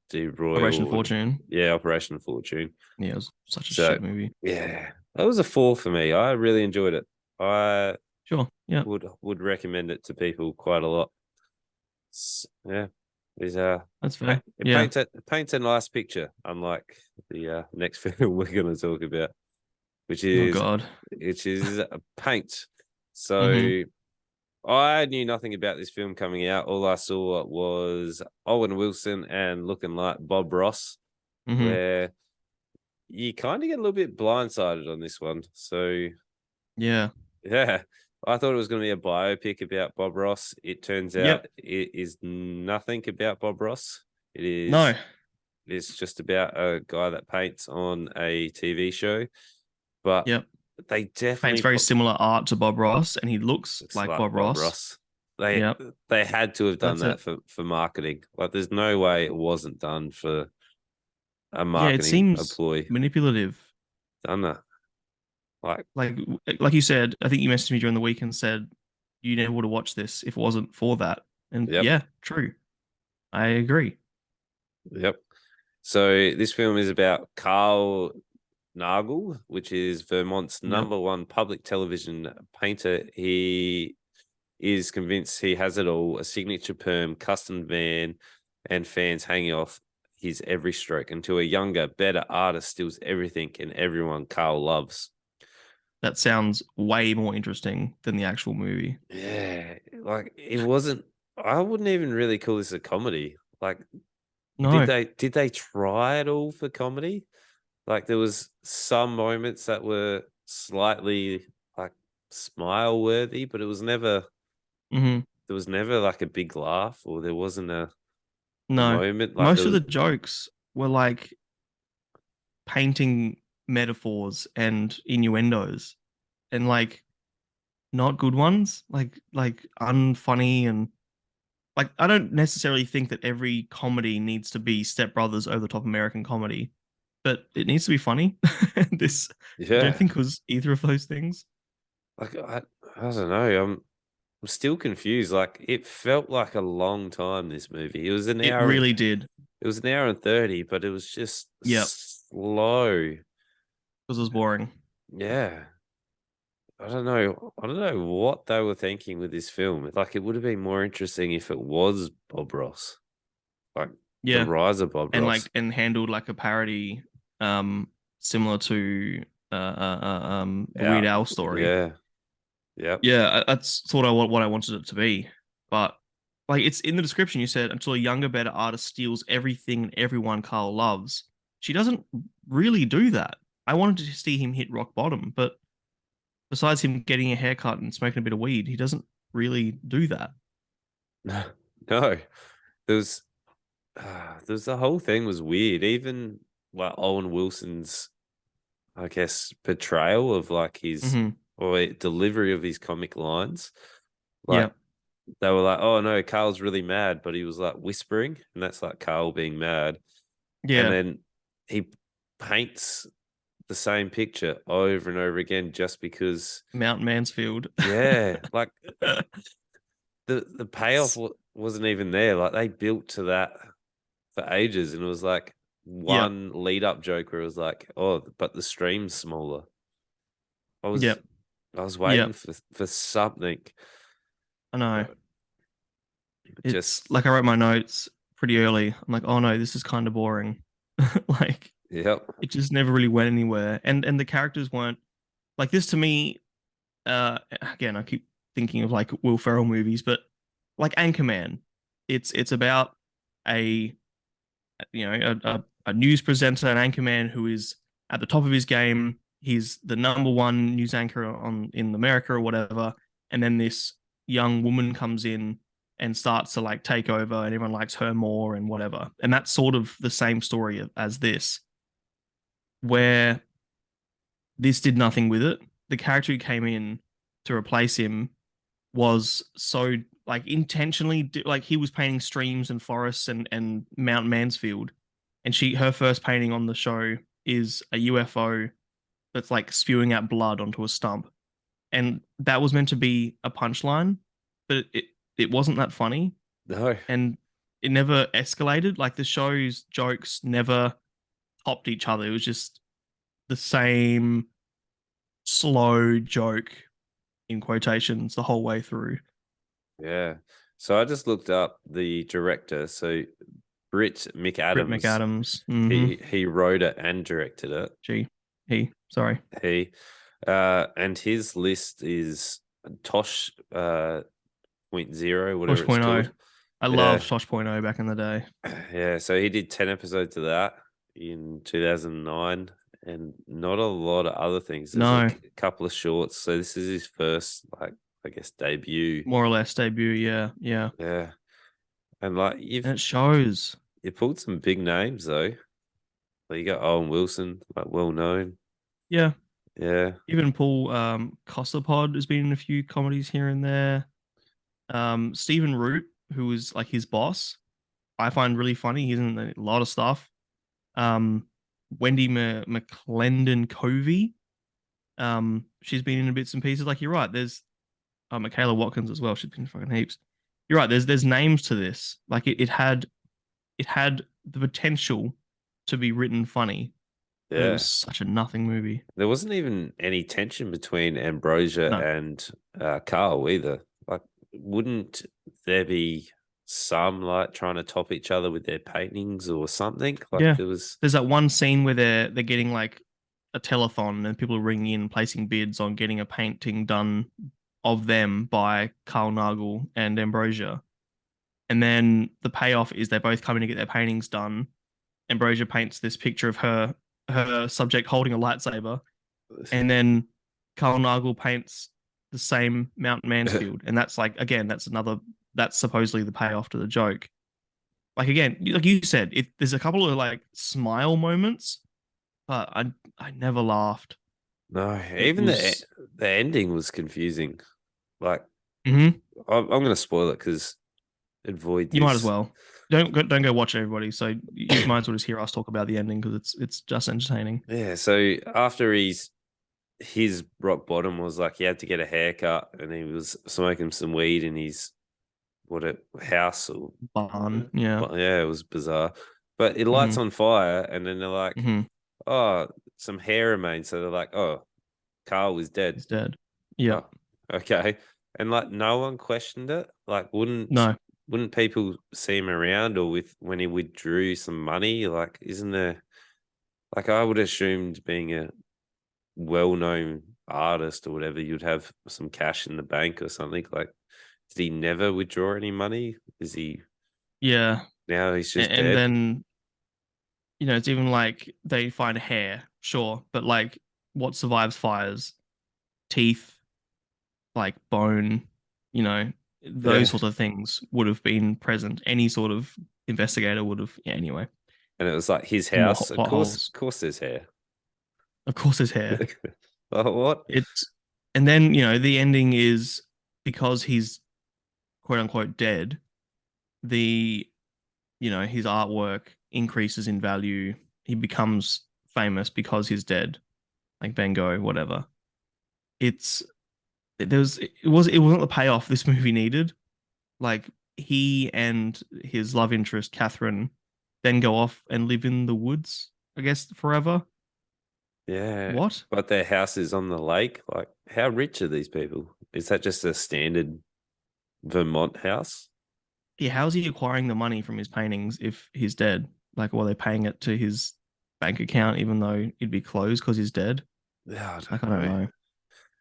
S1: Do
S2: Operation
S1: Royal,
S2: Fortune.
S1: yeah, Operation Fortune.
S2: Yeah, it was such a
S1: So
S2: shit movie.
S1: yeah, that was a 4 for me. I really enjoyed it. I
S2: Sure. Yeah,
S1: would recommend it to people quite a lot. Yeah, there's
S2: that's fair. Yeah.
S1: it paints a nice picture, unlike the next film we're going to talk about, which
S2: Oh
S1: is
S2: God.
S1: Paint.
S2: Mm-hmm.
S1: So I knew nothing about this film coming out. All I saw was Owen Wilson and looking like Bob Ross,
S2: Mm-hmm.
S1: where you kind of get a little bit blindsided on this one. So
S2: Yeah.
S1: yeah, I thought it was going to be a biopic about Bob Ross. It turns out
S2: Yep.
S1: it is nothing about Bob Ross. It
S2: No.
S1: is it's just about a guy that paints on a TV show. But
S2: Yep.
S1: they
S2: Paints
S1: definitely
S2: very similar art to Bob Ross, and he looks
S1: looks
S2: like
S1: like
S2: Bob
S1: Bob
S2: Ross.
S1: Ross. They
S2: Yep.
S1: they had to have done
S2: That's
S1: that
S2: it.
S1: for marketing. Like, there's no way it wasn't done for a
S2: Yeah, it
S1: marketing
S2: seems
S1: employee.
S2: manipulative.
S1: Done that. Like,
S2: Like you said, I think you messaged me during the week and said you never would have watched this if it wasn't for that. And
S1: yep,
S2: yeah, true. I agree.
S1: yep. So this film is about Carl Nagel, which is Vermont's
S2: Yep.
S1: #1 public television painter. He is convinced he has it all: a signature perm, custom van, and fans hanging off his every stroke until a younger, better artist steals everything and everyone Carl loves.
S2: that sounds way more interesting than the actual movie.
S1: Yeah, like it wasn't. I wouldn't even really call this a comedy. Like,
S2: No.
S1: did they try at all for comedy? Like, there was some moments that were slightly like smile worthy, but it was never.
S2: Hmm.
S1: There was never like a big laugh, or there wasn't a
S2: No.
S1: moment like there
S2: Most of
S1: was.
S2: the jokes were like painting metaphors and innuendos and like not good ones, like unfunny and like I don't necessarily think that every comedy needs to be Step Brothers over the top American comedy, but it needs to be funny. This I don't
S1: Yeah,
S2: think was either of those things.
S1: like I don't know. I'm still confused. Like, it felt like a long time. This movie. It was an
S2: It
S1: hour.
S2: really did.
S1: It was an hour and 30, but it was just
S2: Yep,
S1: slow.
S2: because it was boring.
S1: Yeah. I don't know. I don't know what they were thinking with this film. Like, it would have been more interesting if it was Bob Ross, like the
S2: Yeah,
S1: rise of Bob
S2: and
S1: Ross.
S2: like and handled like a parody, similar to the Weird
S1: Yeah.
S2: Al story.
S1: Yeah. Yep.
S2: Yeah, that's sort of what I wanted it to be. But like it's in the description, you said until a younger, better artist steals everything and everyone Carl loves. She doesn't really do that. I wanted to see him hit rock bottom, but besides him getting a haircut and smoking a bit of weed, he doesn't really do that.
S1: No. There was the whole thing was weird. Even like Owen Wilson's, I guess, portrayal of like his
S2: Hmm.
S1: or delivery of his comic lines.
S2: Yeah,
S1: Like, they were like, "Oh no, Carl's really mad," but he was like whispering, and that's like Carl being mad. And
S2: yeah.
S1: then he paints the same picture over and over again just because,
S2: Mount Mansfield.
S1: yeah, like the payoff wasn't even there. Like, they built to that for ages, and it was like
S2: Yep,
S1: one lead up joke where it was like, "Oh, but the stream's smaller." I was
S2: yep,
S1: I was waiting
S2: yep.
S1: for something,
S2: I know.
S1: but just
S2: It's like I wrote my notes pretty early. I'm like, oh no, this is kind of boring. Like
S1: yep.
S2: it just never really went anywhere. And the characters weren't like this to me. Again, I keep thinking of like Will Ferrell movies, but like Anchorman, it's about a a news presenter, an anchorman who is at the top of his game. He's the number one news anchor on in America or whatever. And then this young woman comes in and starts to like take over, and everyone likes her more and whatever. And that's sort of the same story as this, where this did nothing with it. The character who came in to replace him was so like intentionally like he was painting streams and forests and Mount Mansfield, and her first painting on the show is a UFO that's like spewing out blood onto a stump, and that was meant to be a punchline, but it wasn't that funny,
S1: No.
S2: and it never escalated. Like the show's jokes never topped each other. It was just the same slow joke in quotations the whole way through.
S1: Yeah. So I just looked up the director. So Britt
S2: Britt
S1: McAdams,
S2: McAdams.
S1: he wrote it and directed it.
S2: Gee, sorry.
S1: He and his list is Tosh point zero, whatever it's
S2: Tosh.0.
S1: called.
S2: I
S1: Yeah.
S2: loved Tosh.0 back in the day.
S1: Yeah. So he did 10 episodes of that in 2009, and not a lot of other things. There's a
S2: No,
S1: couple of shorts. So this is his first, like, I guess, debut.
S2: more or less debut. Yeah, yeah.
S1: Yeah. And like,
S2: And it shows.
S1: you pulled some big names though. Like, you got Owen Wilson, like, well known.
S2: Yeah.
S1: Yeah.
S2: Even Paul Costapod has been in a few comedies here and there. Stephen Root, who was like his boss, I find really funny. He's in a lot of stuff. Um, Wendy McClendon Covey. She's been in bits and pieces. Like you're right. There's Michaela Watkins as well. She's been in fucking heaps. You're right. There's names to this. Like it had the potential to be written funny, but it was
S1: Yeah.
S2: such a nothing movie.
S1: There wasn't even any tension between Ambrosia
S2: No,
S1: and Carl either. Like, wouldn't there be some like trying to top each other with their paintings or something? Like,
S2: yeah.
S1: there was.
S2: There's that one scene where they're getting like a telethon and people are ringing in, placing bids on getting a painting done of them by Carl Nagel and Ambrosia. And then the payoff is they both come in to get their paintings done. Ambrosia paints this picture of her subject holding a lightsaber, and then Carl Nagel paints the same Mount Mansfield, and that's like again, that's supposedly the payoff to the joke. Like again, like you said, there's a couple of like smile moments, but I never laughed.
S1: No,
S2: It
S1: even
S2: was.
S1: the ending was confusing. Like
S2: Mhm.
S1: I'm going to spoil it because it void
S2: You might as
S1: this.
S2: well. Don't go watch it, everybody. So you might as well just hear us talk about the ending because it's just entertaining.
S1: Yeah, so after his rock bottom was like he had to get a haircut and he was smoking some weed in his house or
S2: Barn, yeah.
S1: well, yeah, it was bizarre. But it lights
S2: Hmm.
S1: on fire and then they're like,
S2: Hmm.
S1: oh, some hair remains. So they're like, oh, Carl was dead.
S2: He's dead. Yep.
S1: Oh, okay. And like no one questioned it. Like
S2: No.
S1: wouldn't people see him around or with when he withdrew some money? Like, isn't there like I would assumed being a well-known artist or whatever, you'd have some cash in the bank or something. Like, did he never withdraw any money? Is he
S2: Yeah.
S1: now he's just
S2: And
S1: dead?
S2: then it's even like they find hair, sure, but like what survives fires? Teeth, like bone, you know, those
S1: Yeah.
S2: sorts of things would have been present. Any sort of investigator would have. Yeah, anyway,
S1: And it was like his
S2: and more
S1: house.
S2: plot holes.
S1: Of course, there's hair.
S2: Of course, his hair.
S1: Oh, what?
S2: It's and then the ending is because he's quote unquote dead. The his artwork increases in value. He becomes famous because he's dead, like Van Gogh, whatever. It's it wasn't the payoff this movie needed. Like he and his love interest Catherine then go off and live in the woods, I guess forever.
S1: Yeah.
S2: What?
S1: But their house is on the lake. Like, how rich are these people? Is that just a standard Vermont house?
S2: Yeah, how's he acquiring the money from his paintings if he's dead? Like, are they paying it to his bank account even though it'd be closed because he's dead?
S1: Yeah, I
S2: Like,
S1: don't
S2: I don't
S1: know.
S2: know.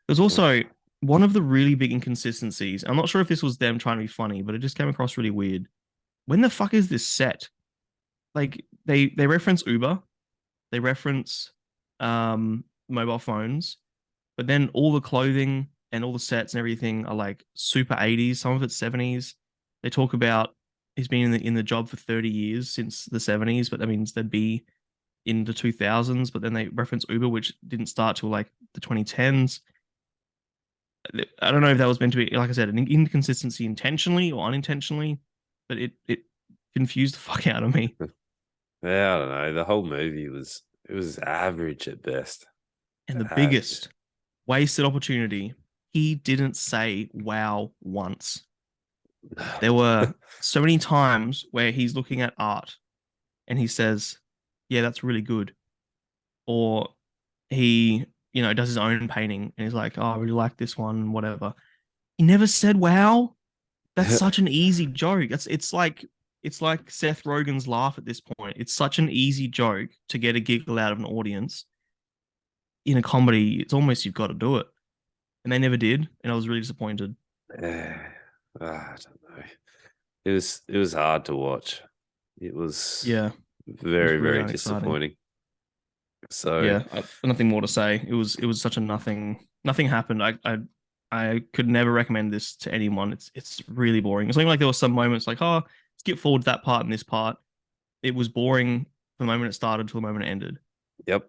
S2: There's also one of the really big inconsistencies. I'm not sure if this was them trying to be funny, but it just came across really weird. When the fuck is this set? Like, they reference Uber, they reference mobile phones, but then all the clothing and all the sets and everything are like super 80s, some of it's 70s. They talk about he's been in the job for 30 years since the 70s, but that means they'd be in the 2000s. But then they reference Uber, which didn't start till like the 2010s. I don't know if that was meant to be, like I said, an inconsistency intentionally or unintentionally, but it confused the fuck out of me.
S1: Yeah, I don't know. The whole movie was average at best.
S2: And the
S1: Average.
S2: biggest wasted opportunity, he didn't say wow once. There were so many times where he's looking at art and he says, "Yeah, that's really good," or he, does his own painting and he's like, "Oh, I really like this one," whatever. He never said wow. That's such an easy joke. It's like Seth Rogen's laugh at this point. It's such an easy joke to get a giggle out of an audience. In a comedy, it's almost you've got to do it. And they never did, and I was really disappointed.
S1: Yeah. I don't know. It was hard to watch. It was
S2: Yeah, it was
S1: very,
S2: really
S1: very
S2: unexciting.
S1: disappointing. So
S2: Yeah, nothing more to say. It was such a nothing happened. I could never recommend this to anyone. It's really boring. It's only like there were some moments like, oh, skip forward that part and this part. It was boring from the moment it started to the moment it ended.
S1: yep,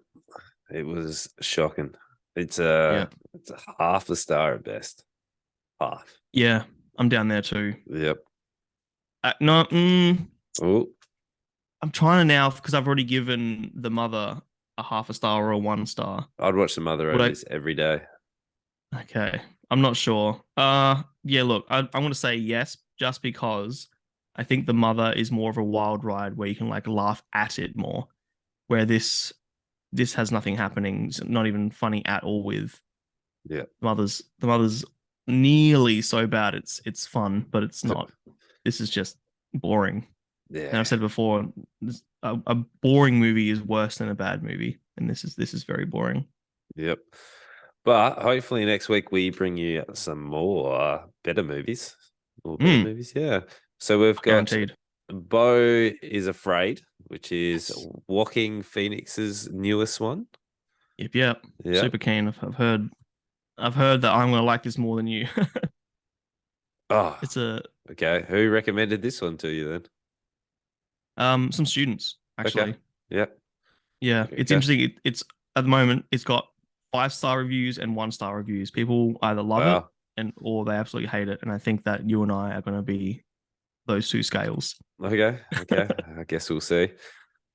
S1: it was shocking. It's
S2: Yeah.
S1: it's a half a star at best. Half.
S2: Yeah, I'm down there too.
S1: Yep.
S2: No,
S1: Oh,
S2: I'm trying to now because I've already given the mother a half a star or a 1 star.
S1: I'd watch the mother
S2: Would
S1: over
S2: I?
S1: this every day.
S2: Okay, I'm not sure. Yeah. Look, I'm going to say yes, just because I think the mother is more of a wild ride where you can like laugh at it more. Where this has nothing happening. It's not even funny at all. With
S1: Yeah.
S2: the mother's nearly so bad it's fun, but it's not. This is just boring. And
S1: Yeah.
S2: I've said before, a boring movie is worse than a bad movie. and this is very boring.
S1: Yep. But hopefully next week we bring you some more better movies. More better movies, yeah. So we've got
S2: Guaranteed.
S1: Beau is Afraid, which is
S2: Yes.
S1: Walking Phoenix's newest one.
S2: Yep.
S1: Yeah.
S2: Super keen. I've heard that I'm gonna like this more than you.
S1: Oh,
S2: It's a
S1: okay. Who recommended this one to you then?
S2: some students
S1: Okay.
S2: actually.
S1: Yep.
S2: Yeah, it's
S1: Okay.
S2: interesting. It's at the moment it's got 5-star reviews and 1-star reviews. People either love it
S1: Wow.
S2: or they absolutely hate it. And I think that you and I are going to be those two scales.
S1: Okay. Okay. I guess we'll see.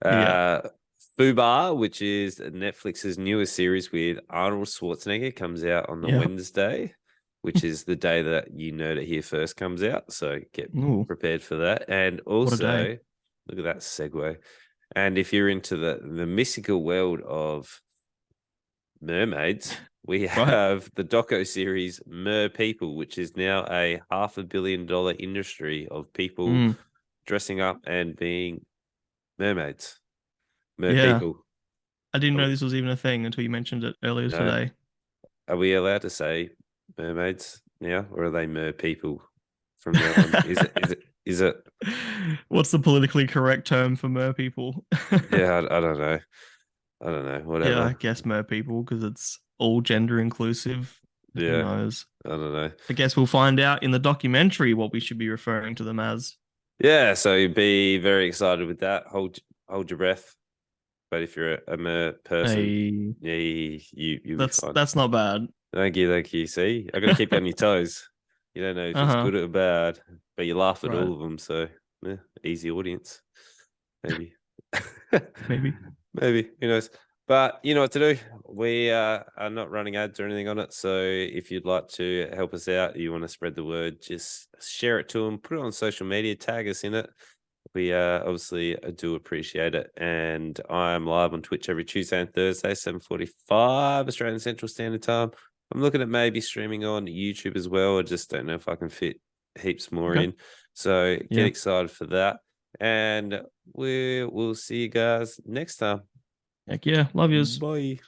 S2: Yeah.
S1: Uh, Fubar, which is Netflix's newest series with Arnold Schwarzenegger, comes out on the
S2: Yeah.
S1: Wednesday, which is the day that You Know It Here First comes out. So get
S2: Ooh,
S1: prepared for that. And
S2: what a day.
S1: also, look at that segue. And if you're into the mystical world of mermaids, we
S2: Right.
S1: have the doco series Mer People, which is now a $500 million industry of people
S2: Mm,
S1: dressing up and being mermaids, mer
S2: yeah.
S1: people.
S2: I didn't
S1: Are
S2: know
S1: we,
S2: this was even a thing until you mentioned it earlier
S1: no,
S2: today.
S1: are we allowed to say mermaids now, or are they mer people from now on? Is it?
S2: What's the politically correct term for mer people?
S1: Yeah, I don't know. I don't know.
S2: Yeah, I
S1: Whatever.
S2: guess mer people because it's all gender inclusive. Who
S1: Yeah,
S2: knows?
S1: I don't know.
S2: I guess we'll find out in the documentary what we should be referring to them as.
S1: Yeah, so be very excited with that. Hold your breath. But if you're a mer person,
S2: A
S1: yeah, you'll be
S2: that's
S1: fine.
S2: that's not bad.
S1: Thank you, thank you. See, I got to keep you on your toes. You don't know if it's
S2: Uh-huh.
S1: good or bad, but you laugh at
S2: Right.
S1: all of them. So, yeah, easy audience, maybe.
S2: Maybe.
S1: Maybe, who knows? But you know what to do. We are not running ads or anything on it. So if you'd like to help us out, you want to spread the word, just share it to them, put it on social media, tag us in it. We obviously do appreciate it. And I'm live on Twitch every Tuesday and Thursday, 7:45 Australian Central Standard Time. I'm looking at maybe streaming on YouTube as well. I just don't know if I can fit heaps more
S2: Okay.
S1: in. So get
S2: Yeah.
S1: excited for that. And we'll see you guys next time.
S2: Heck yeah. Love yous.
S1: Bye.